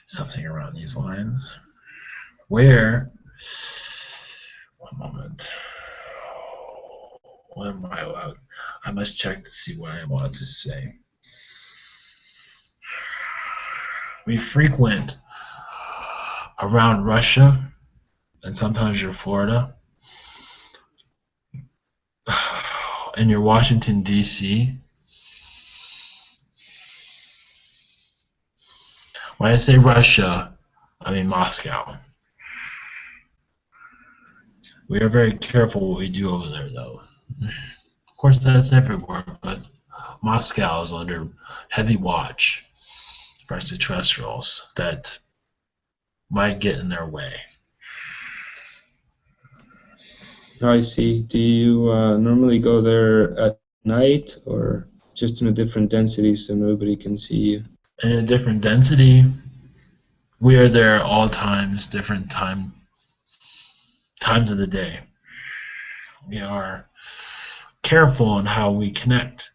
Something around these lines. Where, one moment. What am I allowed? I must check to see what I am allowed to say. We frequent around Russia and sometimes your Florida and your Washington, D.C. When I say Russia, I mean Moscow. We are very careful what we do over there, though. Of course, that's everywhere, but Moscow is under heavy watch for extraterrestrials that might get in their way. I see. Do you normally go there at night or just in a different density so nobody can see you? In a different density, we are there at all times, different times of the day. We are careful in how we connect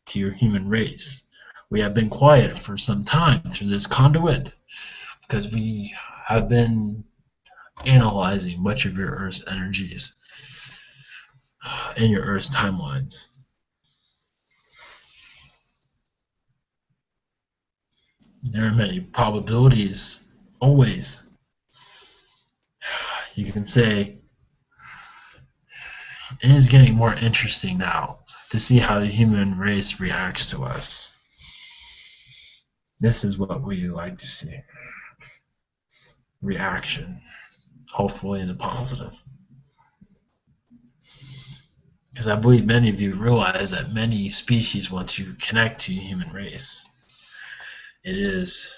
to your human race. We have been quiet for some time through this conduit because we have been analyzing much of your Earth's energies and your Earth's timelines. There are many probabilities, always. You can say it is getting more interesting now to see how the human race reacts to us. This is what we like to see. Reaction, hopefully in the positive. Because I believe many of you realize that many species want to connect to the human race. It is,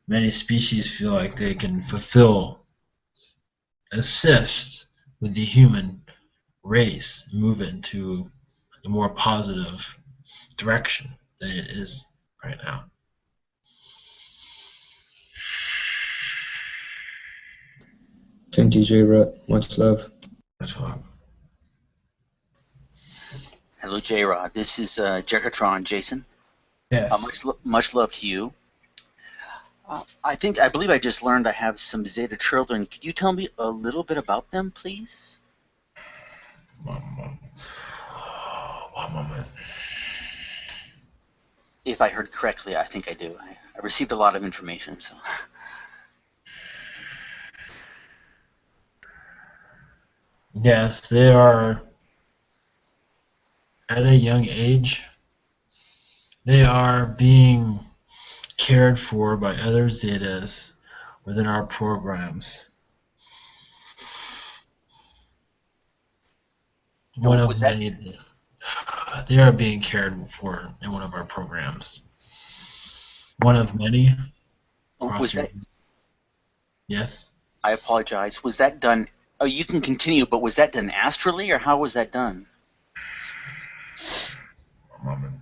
many species feel like they can fulfill, assist with the human race, move it into a more positive direction than it is right now. Thank you, J-Rod. Much love. Much love. Hello, J-Rod. This is Metatron, Jason. Yes. Much love to you. I believe I just learned I have some Zeta children. Could you tell me a little bit about them, please? One moment. If I heard correctly, I think I do. I received a lot of information, so. Yes, they are at a young age. They are being cared for by other Zetas within our programs. One of many. They are being cared for in one of our programs. One of many. Was that? Yes. I apologize. Was that done? Oh, you can continue, but was that done astrally, or how was that done? One moment.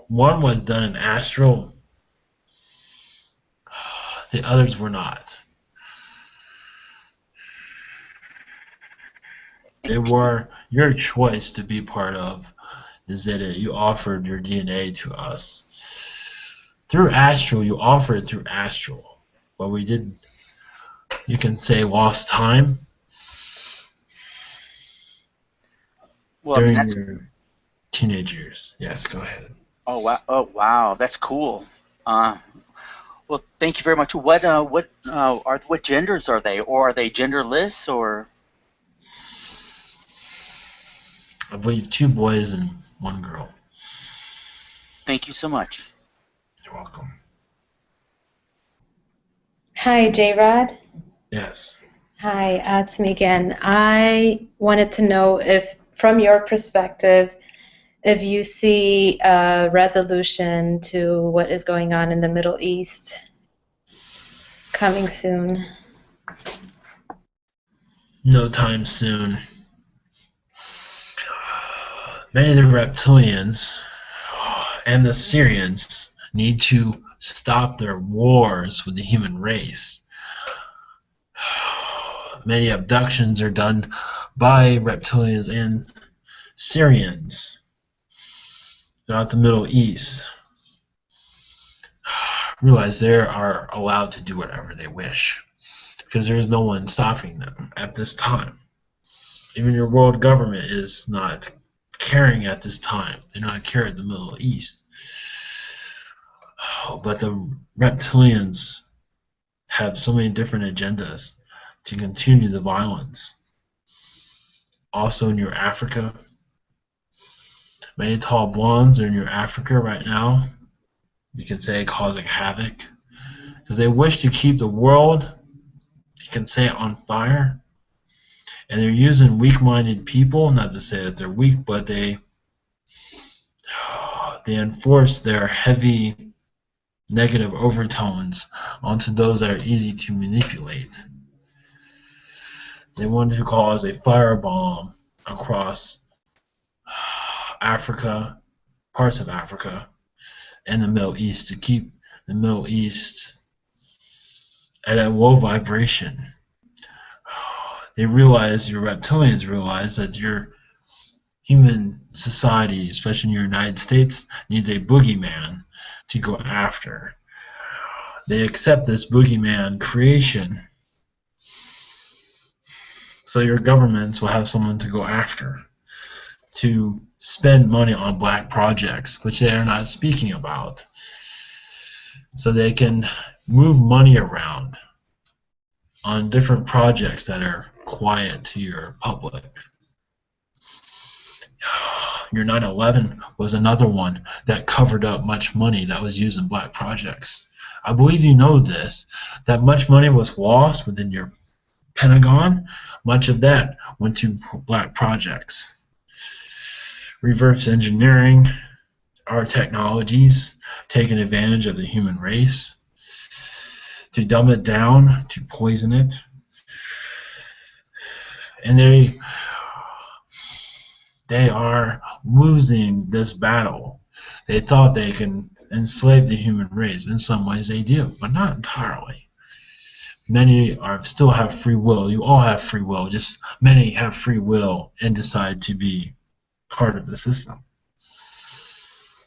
One was done in astral. The others were not. They were your choice to be part of the Zeta. You offered your DNA to us. Through astral, you offered it through astral. But we did, you can say, lost time Well, during your teenage years. Yes, go ahead. Oh wow! Oh wow! That's cool. Well, thank you very much. What genders are they, or are they genderless, or? I believe 2 boys and 1 girl. Thank you so much. You're welcome. Hi, J-Rod. Yes. Hi, it's me again. I wanted to know if, from your perspective, if you see a resolution to what is going on in the Middle East coming soon. No time soon. Many of the reptilians and the Syrians need to stop their wars with the human race. Many abductions are done by reptilians and Syrians throughout the Middle East. Realize they are allowed to do whatever they wish because there is no one stopping them at this time. Even your world government is not caring at this time. They're not caring the Middle East. But the reptilians have so many different agendas to continue the violence. Also in your Africa, many tall blondes are in your Africa right now. You can say causing havoc because they wish to keep the world, you can say, on fire. And they're using weak-minded people, not to say that they're weak, but they enforce their heavy negative overtones onto those that are easy to manipulate. They want to cause a firebomb across Africa, parts of Africa, and the Middle East to keep the Middle East at a low vibration. They realize, your reptilians realize, that your human society, especially in the United States, needs a boogeyman to go after. They accept this boogeyman creation, so your governments will have someone to go after, to spend money on black projects, which they are not speaking about, so they can move money around on different projects that are quiet to your public. Your 9/11 was another one that covered up much money that was used in black projects. I believe you know this, that much money was lost within your Pentagon. Much of that went to black projects. Reverse engineering our technologies, taking advantage of the human race, to dumb it down, to poison it. And they are losing this battle. They thought they can enslave the human race. In some ways they do, but not entirely. Many still have free will. You all have free will. Just many have free will and decide to be part of the system.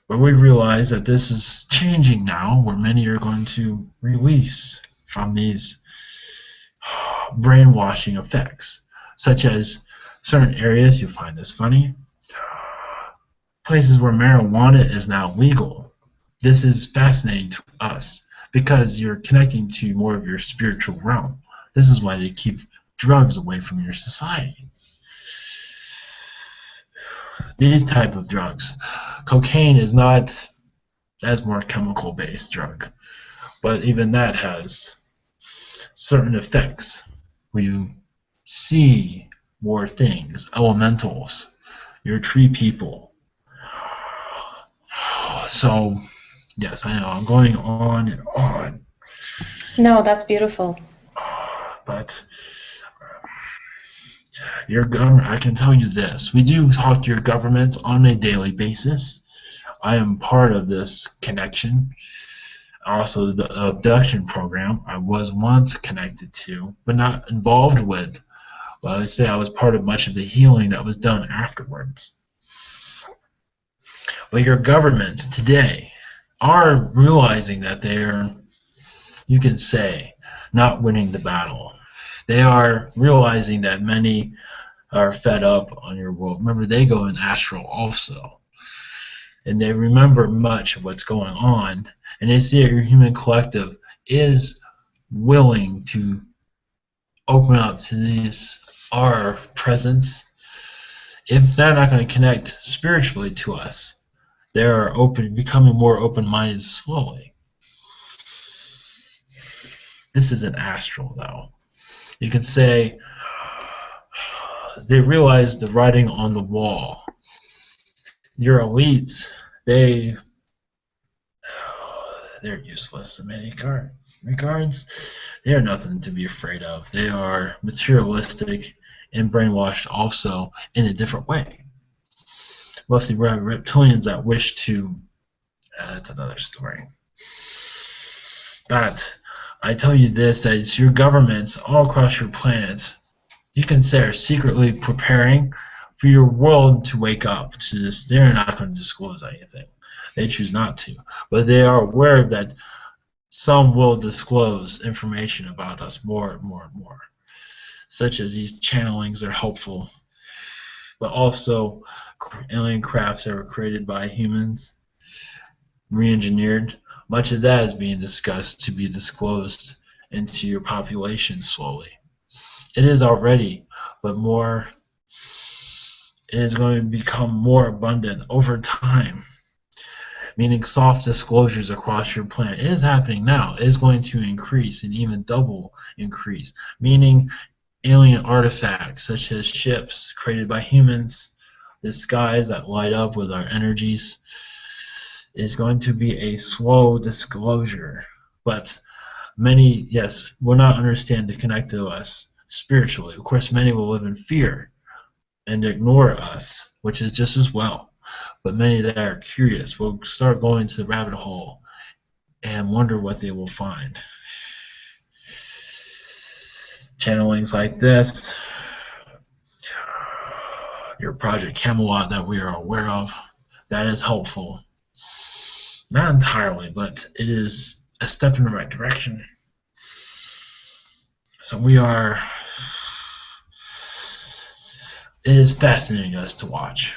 But we realize that this is changing now, where many are going to release from these brainwashing effects, such as certain areas. You find this funny. Places where marijuana is now legal. This is fascinating to us because you're connecting to more of your spiritual realm. This is why they keep drugs away from your society. These type of drugs. Cocaine is not as more chemical-based drug, but even that has certain effects where you see more things, elementals, your tree people. So, yes, I know I'm going on and on. No, that's beautiful. But your government, I can tell you this. We do talk to your governments on a daily basis. I am part of this connection. Also, the abduction program I was once connected to, but not involved with. Well, I say I was part of much of the healing that was done afterwards. But your governments today are realizing that they are, you can say, not winning the battle. They are realizing that many are fed up on your world. Remember, they go in astral also. and they remember much of what's going on, and they see that your human collective is willing to open up to these our presence. If they're not going to connect spiritually to us, they're becoming more open-minded slowly. This isn't astral, though. You can say they realize the writing on the wall. Your elites, they're useless in many regards. They are nothing to be afraid of. They are materialistic and brainwashed also in a different way. Mostly reptilians that wish to, that's another story. But I tell you this, that it's your governments all across your planet, you can say, are secretly preparing for your world to wake up to this. They're not going to disclose anything. They choose not to. But they are aware that some will disclose information about us more and more and more, such as these channelings are helpful, but also alien crafts that were created by humans, re-engineered. Much of that is being discussed to be disclosed into your population slowly. It is already, but more. It is going to become more abundant over time, meaning soft disclosures across your planet. It is happening now. It is going to increase and even double increase, meaning alien artifacts such as ships created by humans, the skies that light up with our energies, is going to be a slow disclosure. But many, yes, will not understand to connect to us spiritually. Of course, many will live in fear and ignore us, which is just as well. But many that are curious will start going to the rabbit hole and wonder what they will find. Channelings like this, your Project Camelot that we are aware of, that is helpful. Not entirely, but it is a step in the right direction. So it is fascinating us to watch.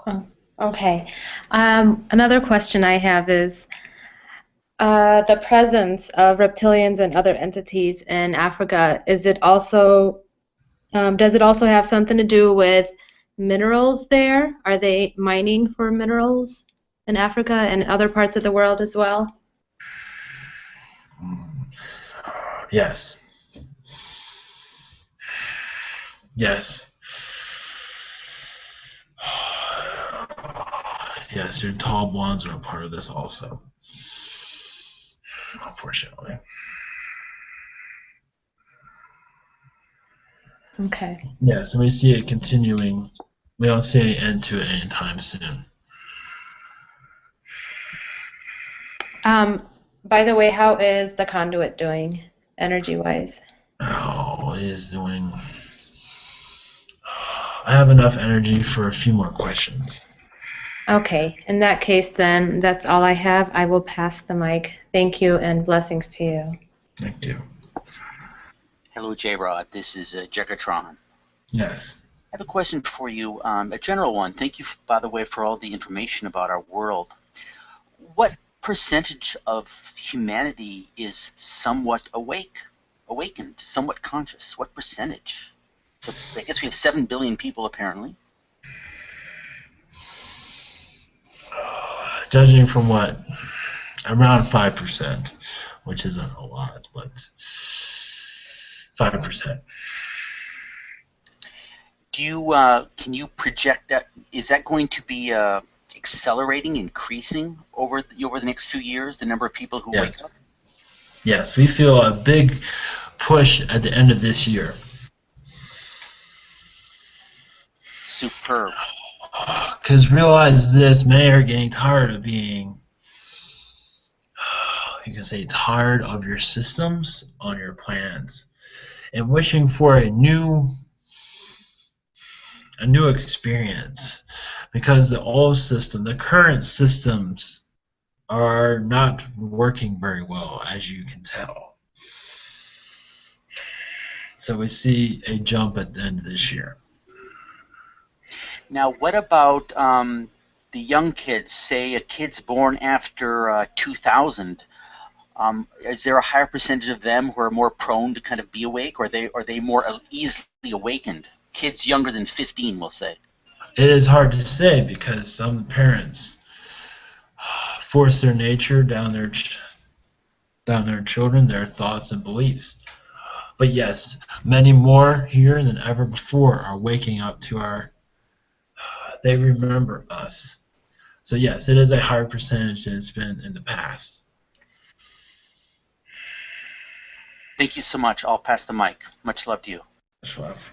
Oh, okay. Another question I have is the presence of reptilians and other entities in Africa. Is it also does it also have something to do with minerals there? Are they mining for minerals in Africa and other parts of the world as well? Yes. Yes. Yes, your tall blondes are a part of this also. Unfortunately. Okay. Yes, and we see it continuing. We don't see any end to it anytime soon. By the way, how is the conduit doing, energy-wise? Oh, it is doing. I have enough energy for a few more questions. Okay, in that case then, that's all I have. I will pass the mic. Thank you and blessings to you. Thank you. Hello, J-Rod. This is Metatron. Yes. I have a question for you, a general one. Thank you, by the way, for all the information about our world. What percentage of humanity is somewhat awakened, somewhat conscious? What percentage? So I guess we have 7 billion people, apparently. Judging from what? Around 5%, which isn't a lot, but 5%. Do you can you project that? Is that going to be accelerating, increasing over the next few years? The number of people who wake up. Yes, we feel a big push at the end of this year. Superb. Because realize this, many are getting tired of being, you can say, tired of your systems on your planets and wishing for a new experience, because the old system, the current systems are not working very well, as you can tell. So we see a jump at the end of this year. Now, what about the young kids? Say a kid's born after 2000. Is there a higher percentage of them who are more prone to kind of be awake, or are they more easily awakened? Kids younger than 15, we'll say. It is hard to say because some parents force their nature down their children, their thoughts and beliefs. But yes, many more here than ever before are waking up to our. They remember us. So yes, it is a higher percentage than it's been in the past. Thank you so much. I'll pass the mic. Much love to you. Much love.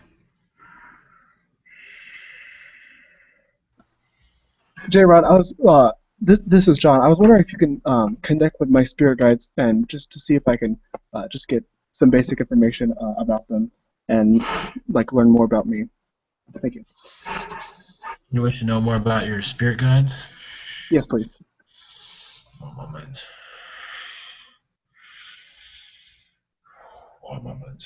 J. Rod, I was this is John. I was wondering if you can connect with my spirit guides and just to see if I can just get some basic information about them and like learn more about me. Thank you. You wish to know more about your spirit guides? Yes, please. One moment. One moment.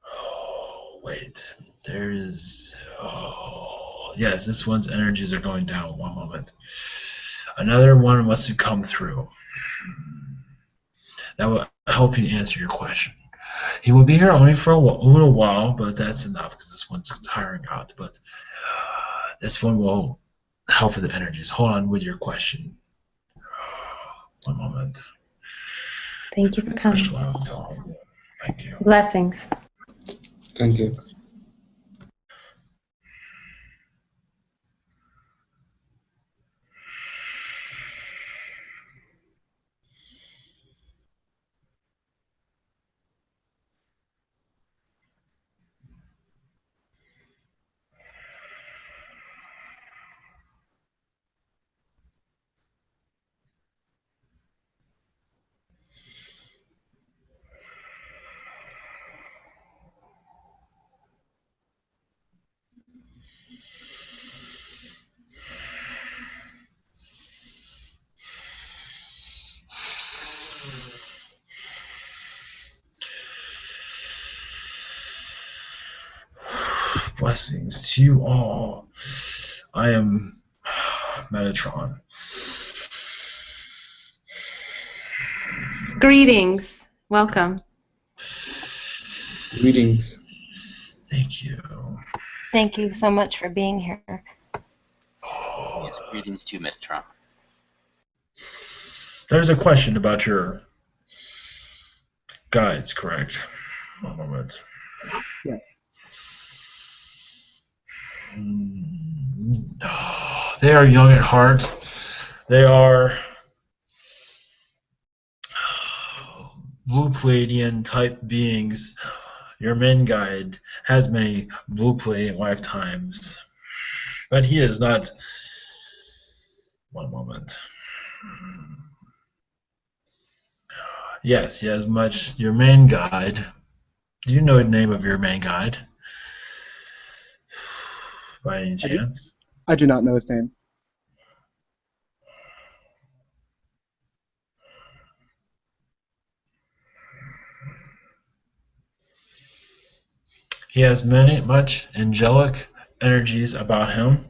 Oh, wait. There is. Oh, yes, this one's energies are going down. One moment. Another one wants to come through. That will help you answer your question. He will be here only for a little while, but that's enough because this one's tiring out. But this one will help with the energies. Hold on with your question. One moment. Thank you for coming. Thank you. Blessings. Thank you. Blessings to you all. I am Metatron. Greetings. Welcome. Greetings. Thank you. Thank you so much for being here. Yes, greetings to you, Metatron. There's a question about your guides, correct? One moment. Yes. They are young at heart. They are blue Palladian type beings. Your main guide has many blue Palladian lifetimes, but he is not. One moment. Yes, he has much. Your main guide. Do you know the name of your main guide? By any chance? I do not know his name. He has much angelic energies about him.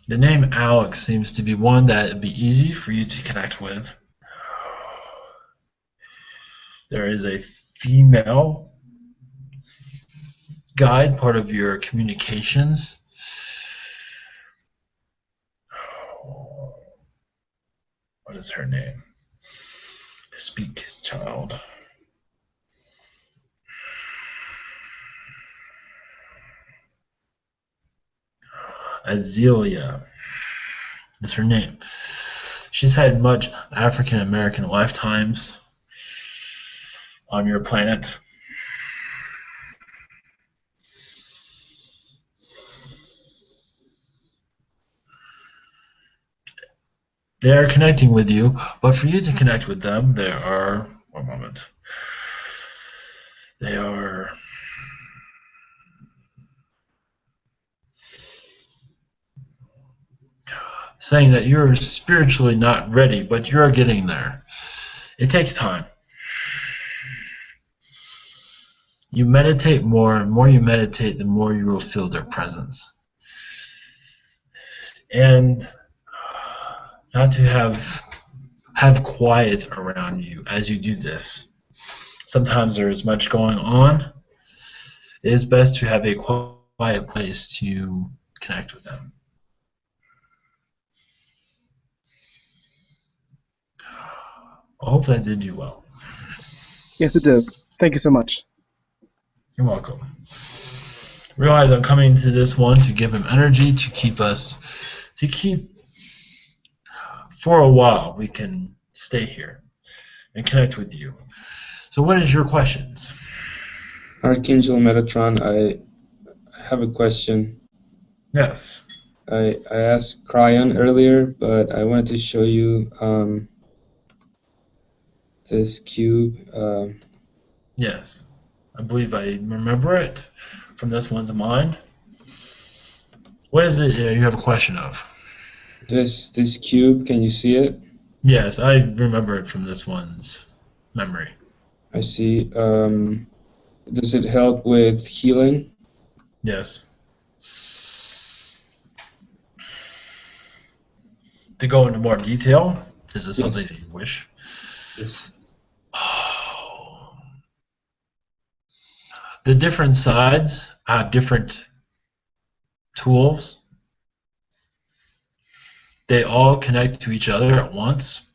The name Alex seems to be one that would be easy for you to connect with. There is a female guide, part of your communications. What is her name? Speak, child. Azealia is her name. She's had much African American lifetimes on your planet. They are connecting with you, but for you to connect with them, they are. One moment. They are. saying that you're spiritually not ready, but you're getting there. It takes time. You meditate more, and the more you meditate, the more you will feel their presence. And not to have quiet around you as you do this. Sometimes there is much going on. It is best to have a quiet place to connect with them. I hope that did you well. Yes, it does. Thank you so much. You're welcome. Realize I'm coming to this one to give him energy to keep for a while. We can stay here and connect with you. So what is your questions? Archangel Metatron, I have a question. Yes. I asked Kryon earlier, but I wanted to show you this cube. Yes. I believe I remember it from this one's mind. What is it you have a question of? This cube, can you see it? Yes, I remember it from this one's memory. I see. Does it help with healing? Yes. To go into more detail, is this something that you wish? Yes. Oh. The different sides have different tools. They all connect to each other at once.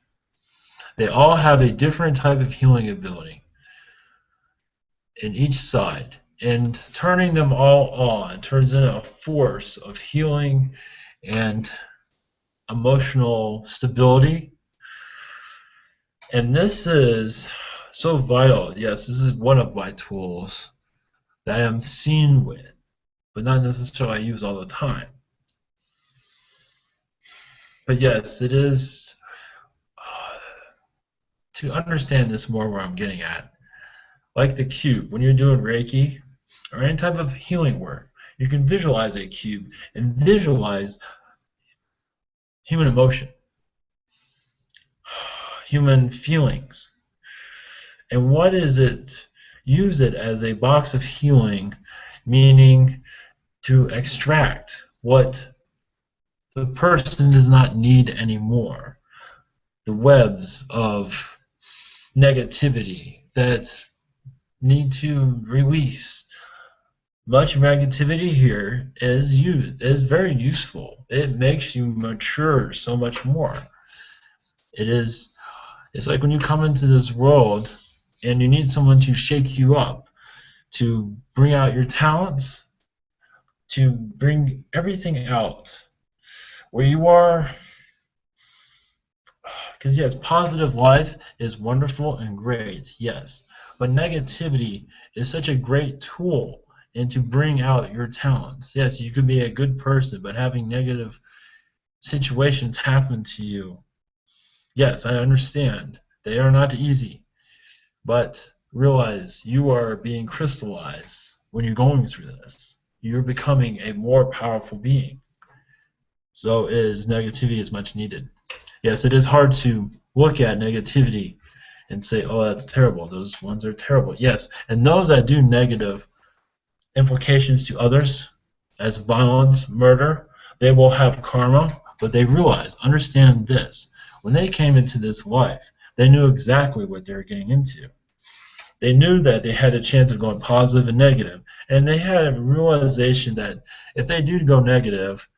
They all have a different type of healing ability in each side. And turning them all on turns into a force of healing and emotional stability. And this is so vital. Yes, this is one of my tools that I am seen with, but not necessarily I use all the time. But yes, it is to understand this more where I'm getting at. Like the cube, when you're doing Reiki or any type of healing work, you can visualize a cube and visualize human emotion, human feelings. And what is it? Use it as a box of healing, meaning to extract what the person does not need anymore. The webs of negativity that need to release. Much negativity here is very useful. It makes you mature so much more. It's like when you come into this world and you need someone to shake you up, to bring out your talents, to bring everything out where you are. Because yes, positive life is wonderful and great, yes. But negativity is such a great tool and to bring out your talents. Yes, you could be a good person, but having negative situations happen to you. Yes, I understand. They are not easy. But realize you are being crystallized when you're going through this. You're becoming a more powerful being. So negativity is much needed. Yes, it is hard to look at negativity and say, oh, that's terrible. Those ones are terrible. Yes, and those that do negative implications to others, as violence, murder, they will have karma, but they understand this. When they came into this life, they knew exactly what they were getting into. They knew that they had a chance of going positive and negative, and they had a realization that if they do go negative,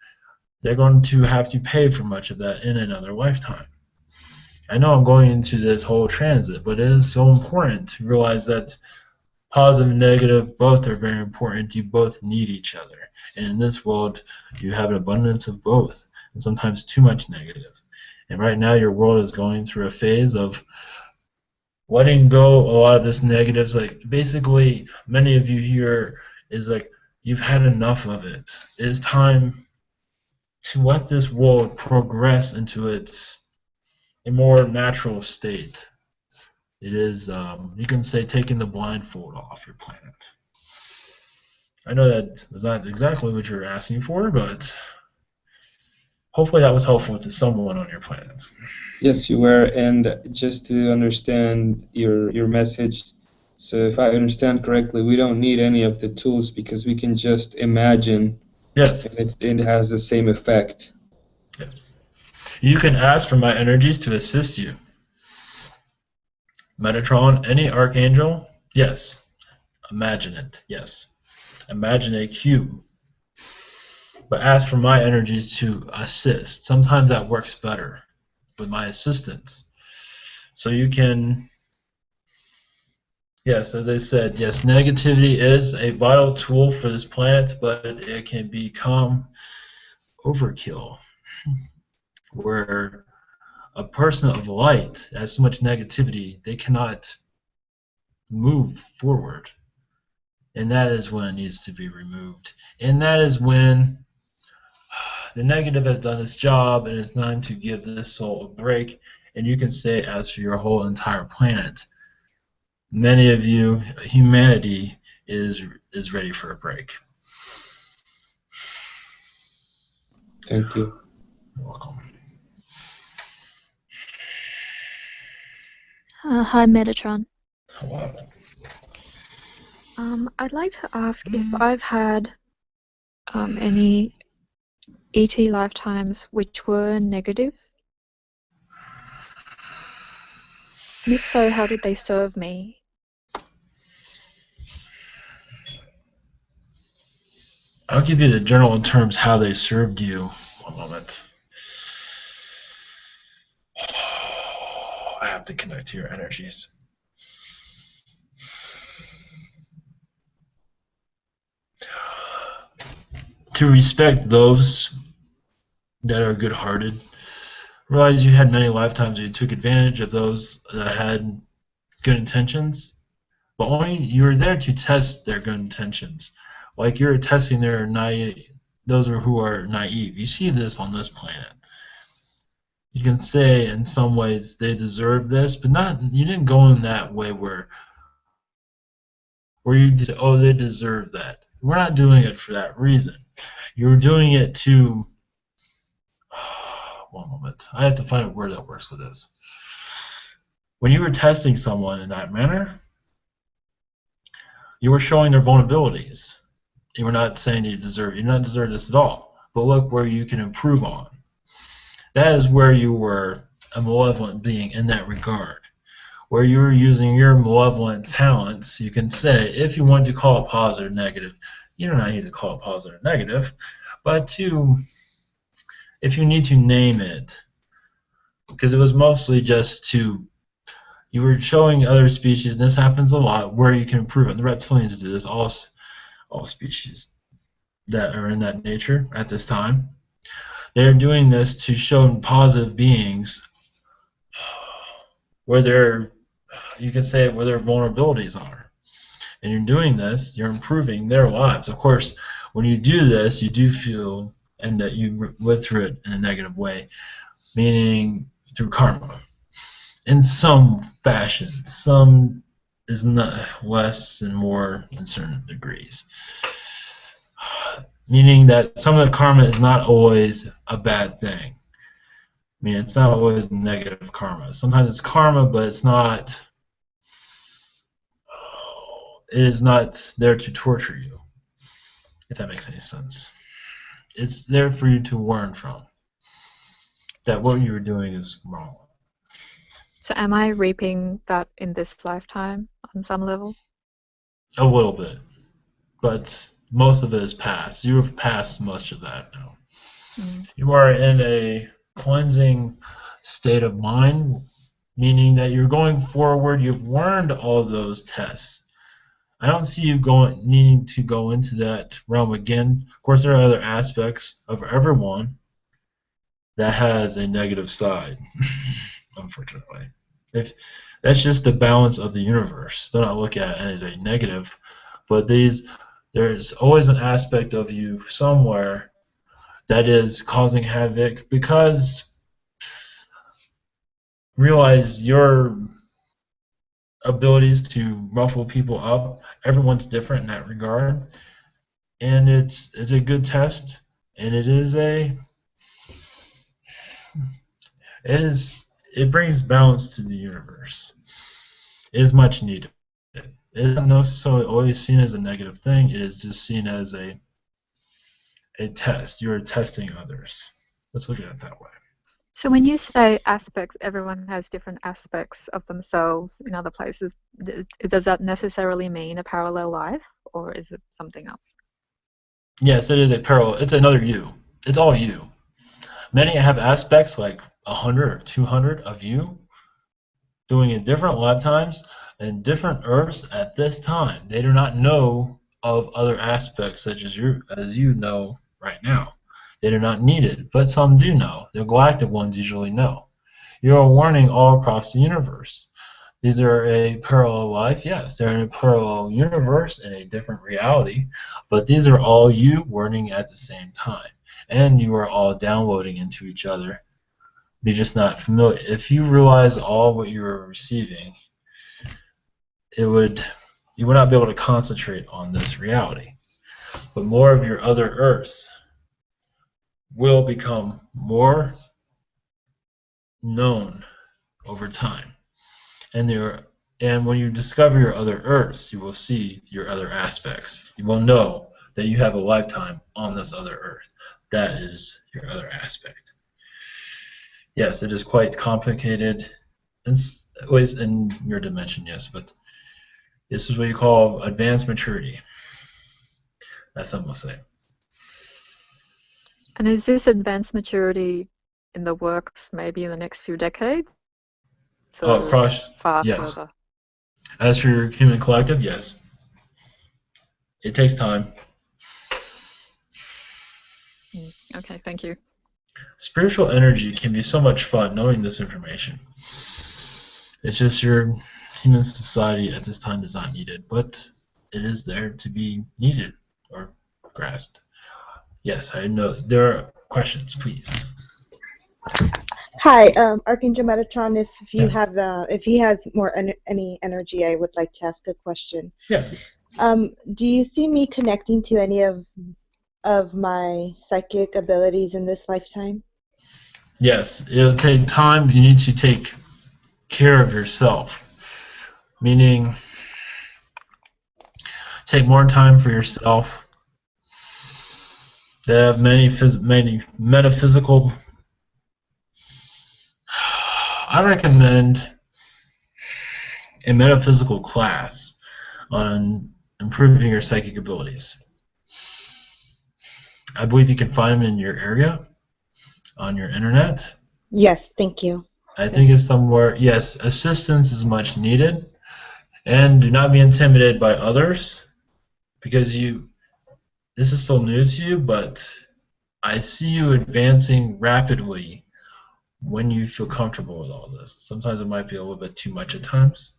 they're going to have to pay for much of that in another lifetime. I know I'm going into this whole transit, but it is so important to realize that positive and negative both are very important. You both need each other. And in this world, you have an abundance of both, and sometimes too much negative. And right now, your world is going through a phase of letting go a lot of this negatives. Like, basically, many of you here is like, you've had enough of it. It is time to let this world progress into a more natural state. It is, you can say, taking the blindfold off your planet. I know that was not exactly what you were asking for, but Hopefully that was helpful to someone on your planet. Yes, you were. And just to understand your message, so if I understand correctly, we don't need any of the tools because we can just imagine, Yes. and it has the same effect. Yes. You can ask for my energies to assist you. Metatron, any Archangel? Yes. Imagine it. Yes. Imagine a cube. But ask for my energies to assist. Sometimes that works better with my assistance. So you can, yes, as I said, yes, negativity is a vital tool for this planet, but it can become overkill, where a person of light has so much negativity, they cannot move forward. And that is when it needs to be removed. And that is when the negative has done its job and it's time to give this soul a break. And you can say, as for your whole entire planet, many of you, humanity is ready for a break. Thank you. You're welcome. Hi, Metatron. Hello. I'd like to ask if I've had any ET lifetimes which were negative. And if so, how did they serve me? I'll give you the general terms how they served you. One moment. I have to connect to your energies. To respect those that are good-hearted. Realize you had many lifetimes where you took advantage of those that had good intentions, but only you were there to test their good intentions. Like you're testing their naive, those who are naive. You see this on this planet. You can say in some ways they deserve this, but not. You didn't go in that way where you just say, oh, they deserve that. We're not doing it for that reason. You're doing it to. One moment. I have to find a word that works with this. When you were testing someone in that manner, you were showing their vulnerabilities. You were not saying you do not deserve this at all. But look where you can improve on. That is where you were a malevolent being in that regard. Where you were using your malevolent talents, you can say, if you want to call it positive or negative, you do not need to call it positive or negative, but if you need to name it, because it was mostly just to, you were showing other species, and this happens a lot, where you can improve it. And the reptilians do this, all species that are in that nature at this time. They're doing this to show positive beings where you can say where their vulnerabilities are. And you're doing this, you're improving their lives. Of course, when you do this, you do feel, and that you live through it in a negative way, meaning through karma. In some fashion, some is not less and more in certain degrees. Meaning that some of the karma is not always a bad thing. I mean, it's not always negative karma. Sometimes it's karma, but it's not. It is not there to torture you, if that makes any sense. It's there for you to learn from. That what you were doing is wrong. So am I reaping that in this lifetime on some level? A little bit. But most of it is past. You have passed much of that now. You are in a cleansing state of mind, meaning that you're going forward. You've learned all of those tests. I don't see you needing to go into that realm again. Of course, there are other aspects of everyone that has a negative side, unfortunately. If that's just the balance of the universe. Do not look at it as a negative, but there's always an aspect of you somewhere that is causing havoc, because realize your abilities to ruffle people up, everyone's different in that regard, and it's a good test, and it is a it brings balance to the universe. It is much needed. It is not necessarily always seen as a negative thing. It is just seen as a test. You are testing others. Let's look at it that way. So when you say aspects, everyone has different aspects of themselves in other places. Does that necessarily mean a parallel life, or is it something else? Yes, it is a parallel. It's another you. It's all you. Many have aspects like 100 or 200 of you doing in different lifetimes and different Earths at this time. They do not know of other aspects such as you know right now. They do not need it, but some do know. The galactic ones usually know. You are warning all across the universe. These are a parallel life, yes. They're in a parallel universe in a different reality, but these are all you warning at the same time. And you are all downloading into each other. You're just not familiar. If you realize all what you are receiving, you would not be able to concentrate on this reality. But more of your other Earths will become more known over time. And when you discover your other Earths, you will see your other aspects. You will know that you have a lifetime on this other Earth. That is your other aspect. Yes, it is quite complicated, at least in your dimension, yes, but this is what you call advanced maturity. That's some will say. And is this advanced maturity in the works maybe in the next few decades? So far yes. further. As for your human collective, yes. It takes time. Okay, thank you. Spiritual energy can be so much fun knowing this information. It's just your human society at this time does not need it, but it is there to be needed or grasped. Yes, I know. There are questions, please. Hi, Archangel Metatron. If he has more any energy, I would like to ask a question. Yes. Do you see me connecting to any of my psychic abilities in this lifetime? Yes, it'll take time. You need to take care of yourself, meaning take more time for yourself. They have many metaphysical. I recommend a metaphysical class on improving your psychic abilities. I believe you can find them in your area, on your internet. Yes, thank you. I think it's somewhere. Yes, assistance is much needed, and do not be intimidated by others, because this is still new to you, but I see you advancing rapidly when you feel comfortable with all this. Sometimes it might be a little bit too much at times,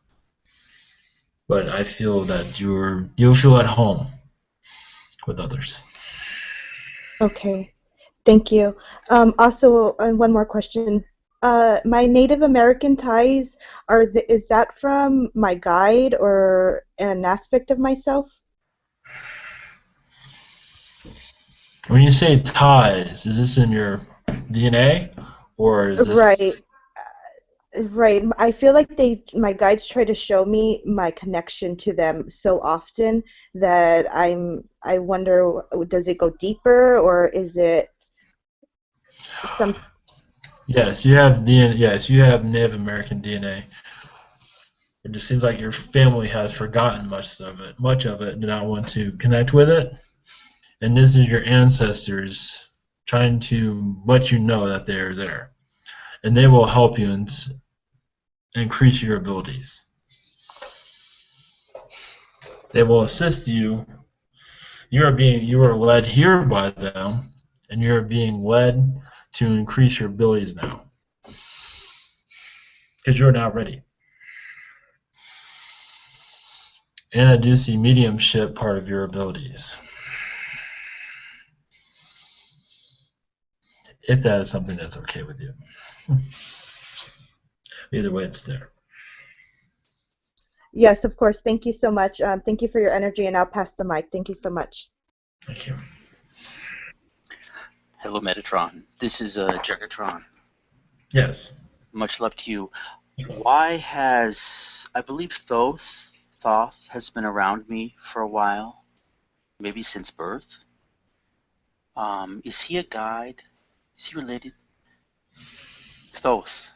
but I feel that you'll feel at home with others. Okay, thank you. Also, one more question. My Native American ties, is that from my guide or an aspect of myself? When you say ties, is this in your DNA, or is this... Right. I feel like my guides try to show me my connection to them so often that I wonder, does it go deeper, or is it some... Yes, you have DNA. Yes, you have Native American DNA. It just seems like your family has forgotten much of it, and do not want to connect with it. And this is your ancestors trying to let you know that they are there, and they will help you and increase your abilities. They will assist you. You are led here by them, and you are being led to increase your abilities now, because you're now ready. And I do see mediumship part of your abilities, if that is something that's okay with you. Either way, it's there. Yes, of course. Thank you so much. Thank you for your energy, and I'll pass the mic. Thank you so much. Thank you. Hello, Metatron. This is Juggertron. Yes. Much love to you. Why has, I believe Thoth has been around me for a while, maybe since birth. Is he a guide? Is he related? Thoth.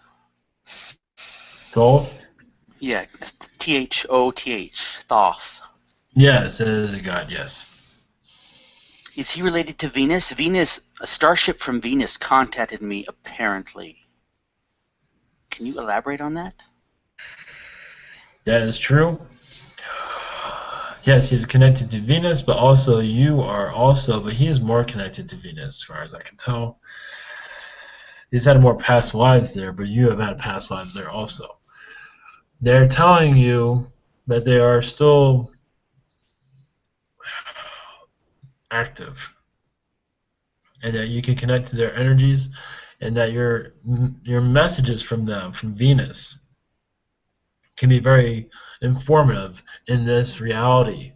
Thoth? Yeah, Thoth. Thoth. Yes, it is a god, yes. Is he related to Venus? Venus, a starship from Venus contacted me, apparently. Can you elaborate on that? That is true. Yes, he's connected to Venus, but also you are also, but he is more connected to Venus, as far as I can tell. He's had more past lives there, but you have had past lives there also. They're telling you that they are still active, and that you can connect to their energies, and that your messages from them, from Venus, can be very informative in this reality,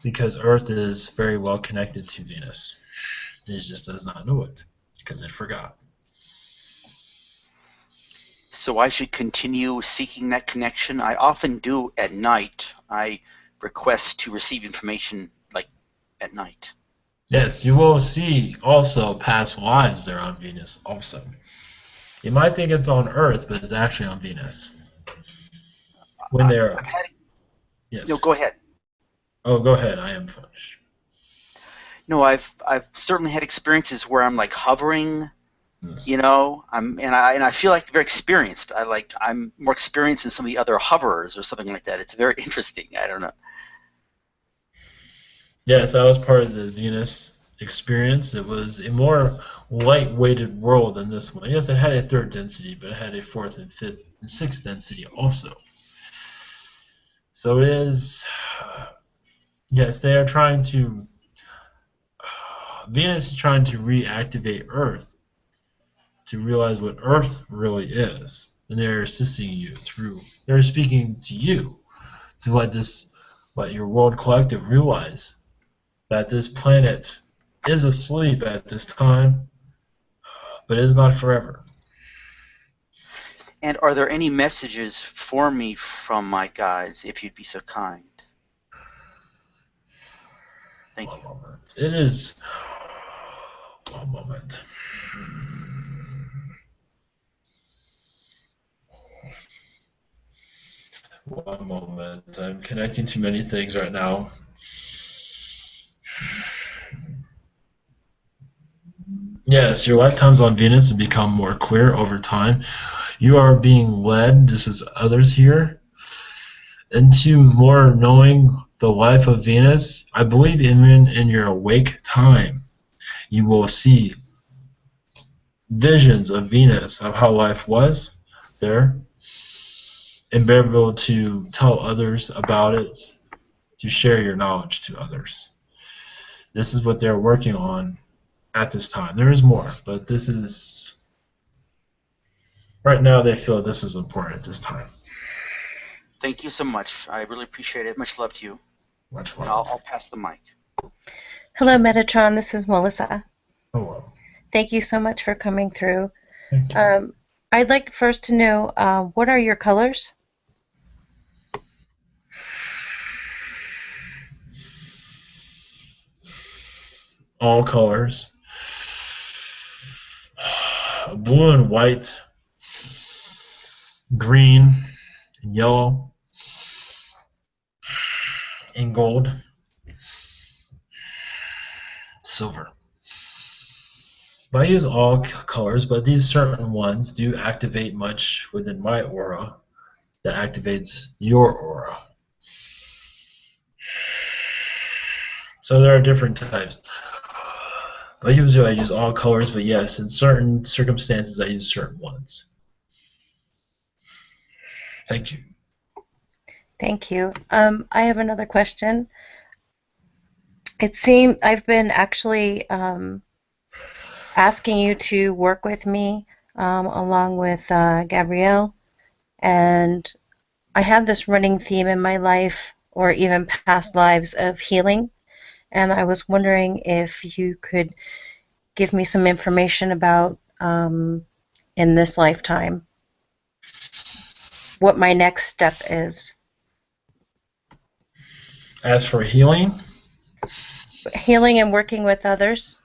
because Earth is very well connected to Venus. It just does not know it because it forgot. So I should continue seeking that connection. I often do at night. I request to receive information like at night. Yes, you will see also past lives there on Venus also. You might think it's on Earth, but it's actually on Venus. When they're... Yes. No, go ahead. Oh, go ahead. I am finished. No, I've certainly had experiences where I'm like hovering, you know, and I feel like very experienced. I'm more experienced than some of the other hoverers or something like that. It's very interesting. I don't know. Yes, I was part of the Venus experience. It was a more light-weighted world than this one. Yes, it had a third density, but it had a fourth and fifth and sixth density also. So it is... yes, they are trying to... Venus is trying to reactivate Earth to realize what Earth really is. And they're assisting you through... They're speaking to you to let your world collective realize that this planet is asleep at this time, but it is not forever. And are there any messages for me from my guides, if you'd be so kind? Thank you. It is... One moment. One moment. I'm connecting to many things right now. Yes, your lifetimes on Venus have become more clear over time. You are being led, just as others here, into more knowing the life of Venus. I believe even in your awake time, you will see visions of Venus, of how life was there, and be able to tell others about it, to share your knowledge to others. This is what they're working on at this time. There is more, but this is... Right now, they feel this is important at this time. Thank you so much. I really appreciate it. Much love to you. Much love. I'll pass the mic. Hello, Metatron. This is Melissa. Hello. Thank you so much for coming through. Thank you. I'd like first to know, what are your colors? All colors. Blue and white, green, and yellow, and gold, silver. But I use all colors, but these certain ones do activate much within my aura that activates your aura. So there are different types. But usually I use all colors, but yes, in certain circumstances I use certain ones. Thank you. Thank you. I have another question. It seems I've been actually asking you to work with me along with Gabrielle, and I have this running theme in my life or even past lives of healing, and I was wondering if you could give me some information about in this lifetime, what my next step is. As for healing, Healing and working with others,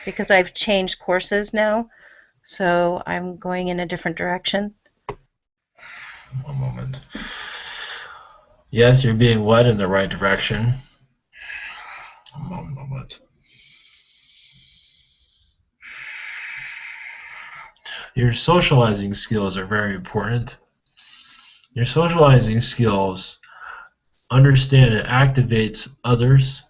because I've changed courses now, so I'm going in a different direction. one moment. Yes, you're being led in the right direction. One moment. Your socializing skills are very important. Your socializing skills understand it activates others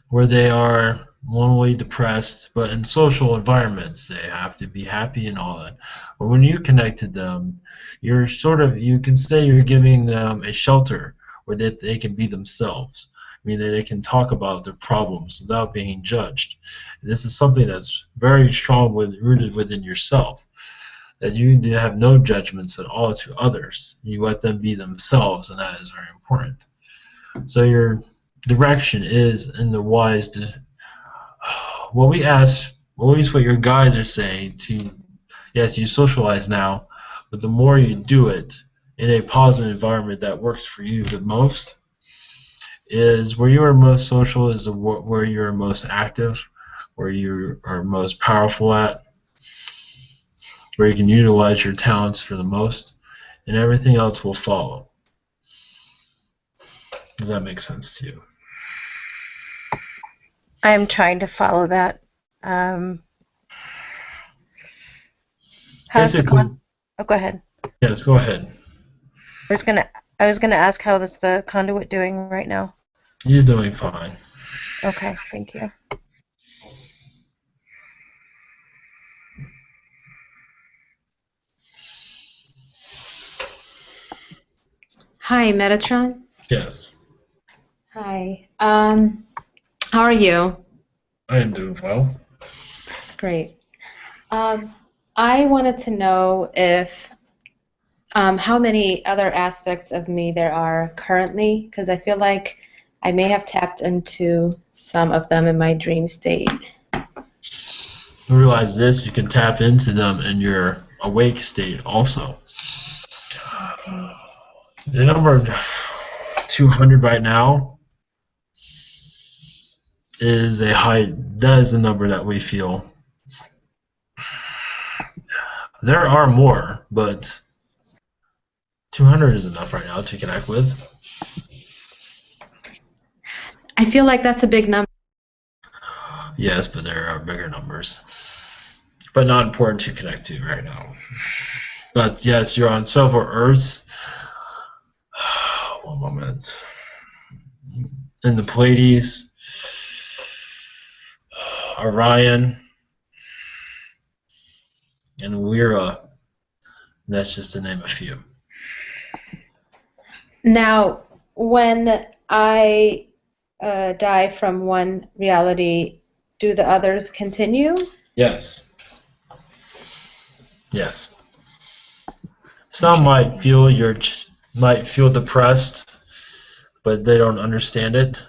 where they are lonely, depressed, but in social environments they have to be happy and all that. But when you connect to them, you're you can say you're giving them a shelter where they can be themselves. I mean, they can talk about their problems without being judged. And this is something that's very strong rooted within yourself, that you have no judgments at all to others. You let them be themselves, and that is very important. So your direction is in the wise. What we ask, at least what your guides are saying, to yes, you socialize now, but the more you do it in a positive environment that works for you the most, is where you are most social, is where you're most active, where you are most powerful at, where you can utilize your talents for the most, and everything else will follow. Does that make sense to you? I'm trying to follow that. How's Basically, oh, go ahead. yes, go ahead. I was gonna ask how is the conduit doing right now. He's doing fine. Okay, thank you. Hi, Metatron. Yes, Hi. How are you? I am doing well. Great. I wanted to know if how many other aspects of me there are currently, because I feel like I may have tapped into some of them in my dream state. Realize this, you can tap into them in your awake state also. Okay. The number 200 right now is that is the number that we feel. There are more, but 200 is enough right now to connect with. I feel like that's a big number. Yes, but there are bigger numbers. But not important to connect to right now. But yes, you're on several Earths. One moment. In the Pleiades, Orion, and Lyra. That's just to name a few. Now, when I die from one reality, do the others continue? Yes. Yes. Some might feel depressed, but they don't understand it.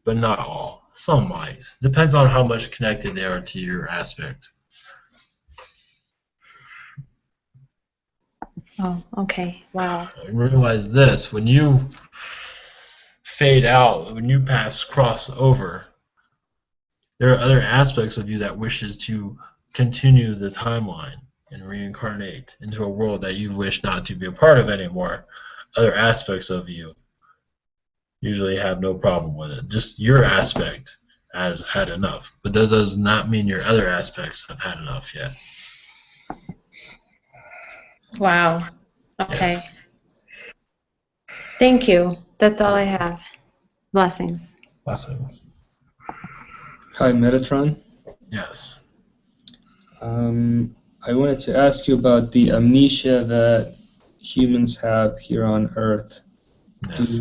But not all. Some might. Depends on how much connected they are to your aspect. Oh, okay. Wow. Realize this: when you fade out, when you cross over, there are other aspects of you that wishes to continue the timeline and reincarnate into a world that you wish not to be a part of anymore. Other aspects of you usually have no problem with it. Just your aspect has had enough. But that does not mean your other aspects have had enough yet. Wow. Okay. Yes. Thank you. That's all I have. Blessings. Blessings. Hi, Metatron. Yes. I wanted to ask you about the amnesia that humans have here on Earth. Yes.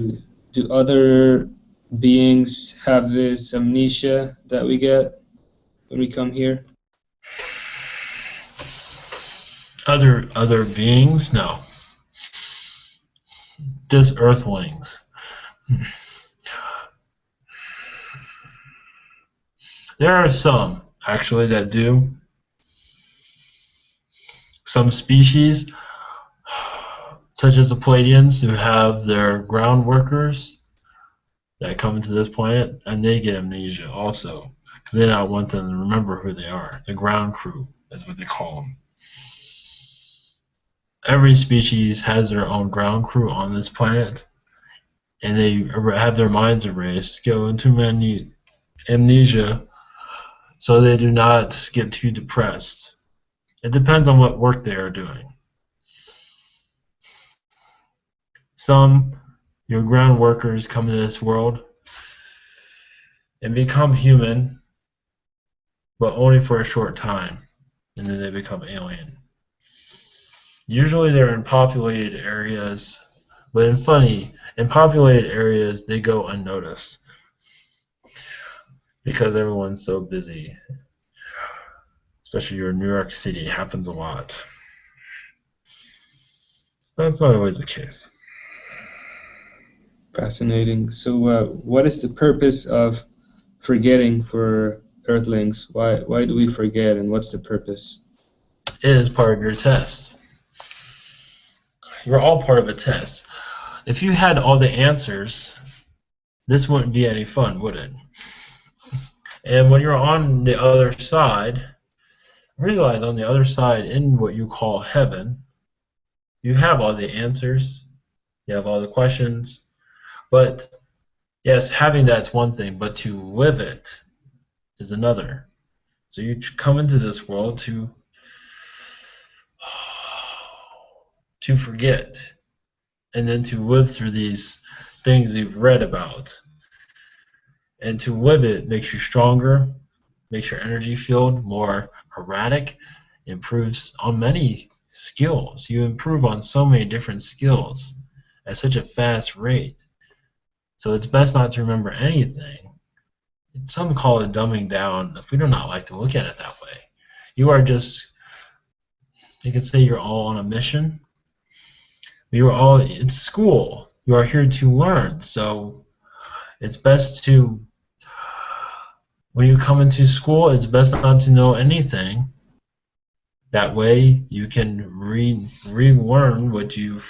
Do other beings have this amnesia that we get when we come here? Other beings? No. Just Earthlings. There are some actually that do. Some species, such as the Palladians, who have their ground workers that come into this planet, and they get amnesia also, because they don't want them to remember who they are. The ground crew is what they call them. Every species has their own ground crew on this planet, and they have their minds erased, go into amnesia, so they do not get too depressed. It depends on what work they are doing. Some, your ground workers, come to this world and become human, but only for a short time, and then they become alien. Usually they're in populated areas, but in populated areas they go unnoticed because everyone's so busy. Especially in New York City, it happens a lot. But that's not always the case. Fascinating. So, what is the purpose of forgetting for Earthlings? Why do we forget, and what's the purpose? It is part of your test. You're all part of a test. If you had all the answers, this wouldn't be any fun, would it? And when you're on the other side, realize on the other side, in what you call heaven, you have all the answers, you have all the questions, but yes, having that's one thing, but to live it is another. So you come into this world to forget, and then to live through these things you've read about. And to live it makes you stronger, makes your energy field more erratic, improves on many skills. You improve on so many different skills at such a fast rate. So it's best not to remember anything. Some call it dumbing down. If we do not like to look at it that way. You are just, you could say you're all on a mission. It's school. You are here to learn. So it's best to, when you come into school, it's best not to know anything. That way you can relearn what you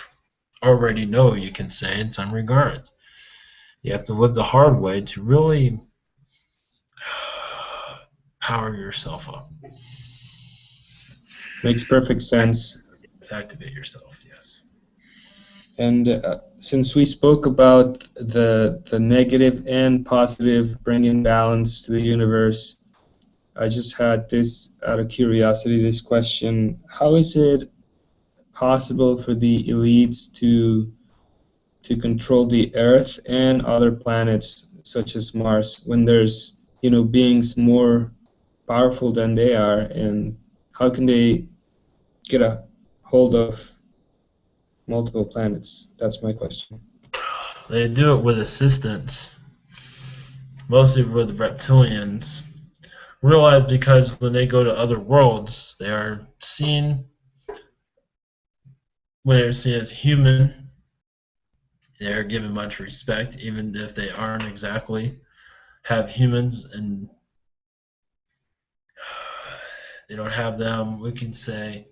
already know, you can say, in some regards. You have to live the hard way to really power yourself up. Makes perfect sense. Activate yourself, yes. And since we spoke about the negative and positive bringing balance to the universe, I just had this, out of curiosity, this question: how is it possible for the elites to control the Earth and other planets such as Mars when there's beings more powerful than they are, and how can they get a hold of multiple planets? That's my question. They do it with assistance, mostly with reptilians. Realize because when they go to other worlds, they are seen, when they're seen as human, they are given much respect, even if they aren't exactly have humans, and they don't have them, we can say,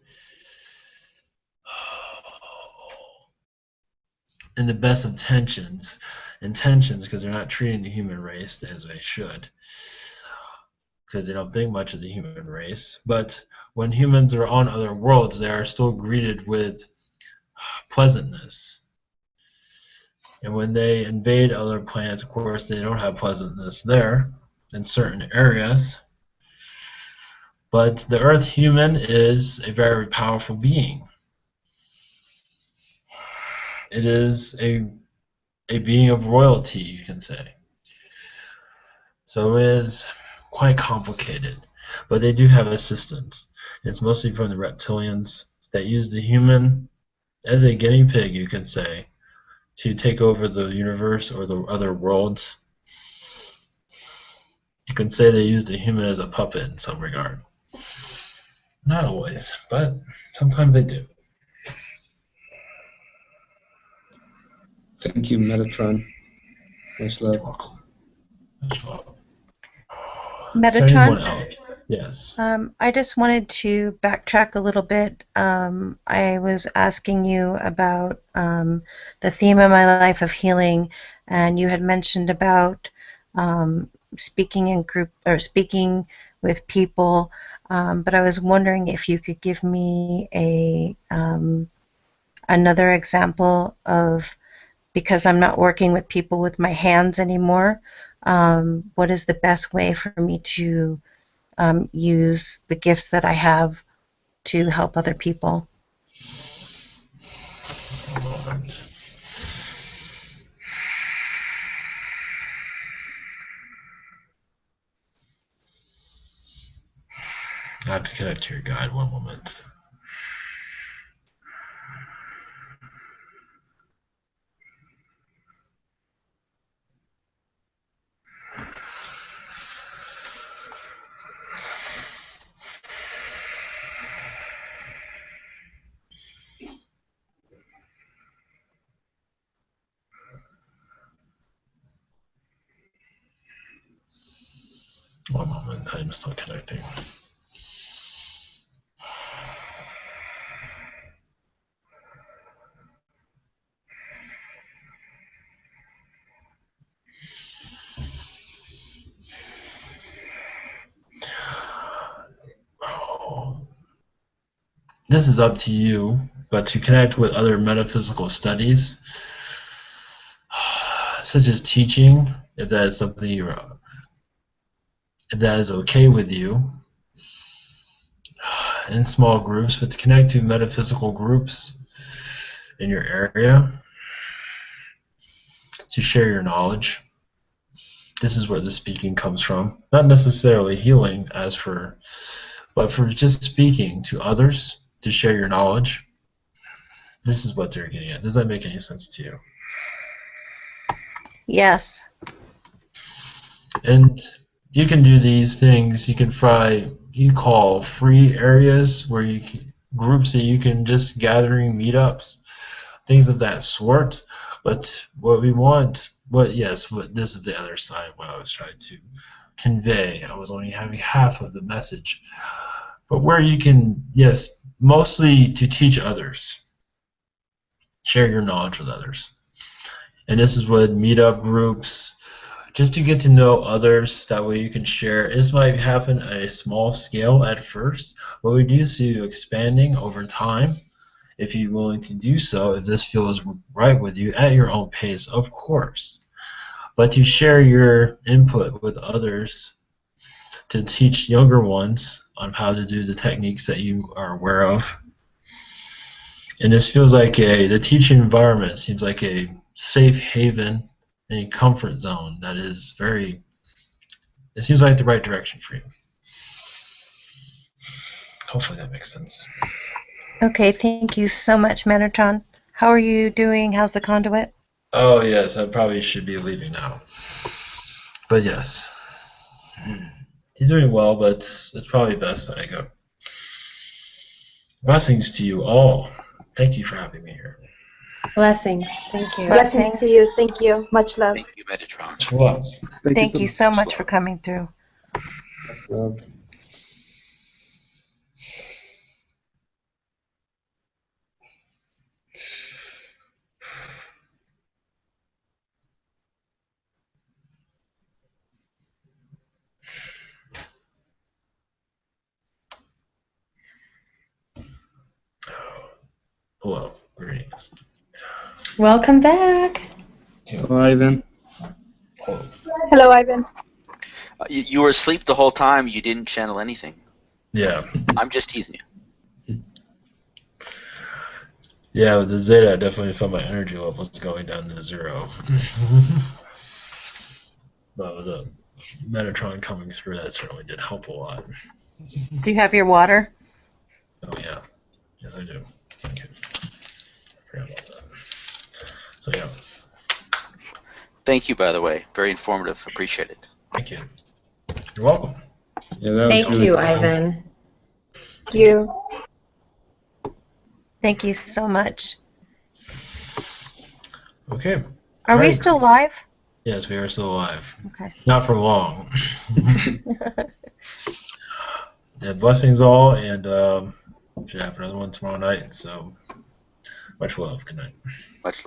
in the best intentions, because they're not treating the human race as they should, because they don't think much of the human race. But when humans are on other worlds, they are still greeted with pleasantness. And when they invade other planets, of course, they don't have pleasantness there in certain areas. But the Earth human is a very powerful being. It is a being of royalty, you can say. So it is quite complicated. But they do have assistance. It's mostly from the reptilians that use the human as a guinea pig, you can say, to take over the universe or the other worlds. You can say they use the human as a puppet in some regard. Not always, but sometimes they do. Thank you, Metatron. Much love. Much love. Metatron, Yes. I just wanted to backtrack a little bit. I was asking you about the theme of my life of healing, and you had mentioned about speaking in group or speaking with people. But I was wondering if you could give me a another example of, because I'm not working with people with my hands anymore. What is the best way for me to use the gifts that I have to help other people? One moment. I have to connect to your guide. One moment. One moment. I'm still connecting. This is up to you, but to connect with other metaphysical studies, such as teaching, if that is something if that is okay with you, in small groups, but to connect to metaphysical groups in your area, to share your knowledge. This is where the speaking comes from. Not necessarily healing, but for just speaking to others, to share your knowledge. This is what they're getting at. Does that make any sense to you? Yes. And you can do these things. You call free areas where groups that you can just gathering meetups, things of that sort. But what we want, this is the other side of what I was trying to convey. I was only having half of the message. But where you can, yes, mostly to teach others, share your knowledge with others. And this is what meetup groups, just to get to know others, that way you can share. This might happen at a small scale at first, but we do see you expanding over time if you're willing to do so, if this feels right with you at your own pace, of course. But to share your input with others, to teach younger ones on how to do the techniques that you are aware of. And this feels like the teaching environment seems like a safe haven, a comfort zone that is it seems like the right direction for you. Hopefully that makes sense. Okay, thank you so much, Metatron. How are you doing? How's the conduit? Oh yes, I probably should be leaving now. But yes. He's doing well, but it's probably best that I go. Blessings to you all. Thank you for having me here. Blessings. Thank you. Blessings to you. Thank you. Much love. Thank you, Metatron. Well, Thank you so much for coming through. Hello, greetings. Welcome back. Hello, Ivan. Hello, Ivan. You were asleep the whole time. You didn't channel anything. Yeah. I'm just teasing you. Yeah, with the Zeta, I definitely felt my energy levels going down to zero. But with the Metatron coming through, that certainly did help a lot. Do you have your water? Oh, yeah. Yes, I do. Thank you. I forgot about that. So, yeah. Thank you, by the way. Very informative. Appreciate it. Thank you. You're welcome. Yeah, that was Thank really you, cool. Ivan. Thank you. Thank you so much. Okay. Are we still live? Yes, we are still alive. Okay. Not for long. Yeah, blessings all, and should have another one tomorrow night. So much love. Good night. Much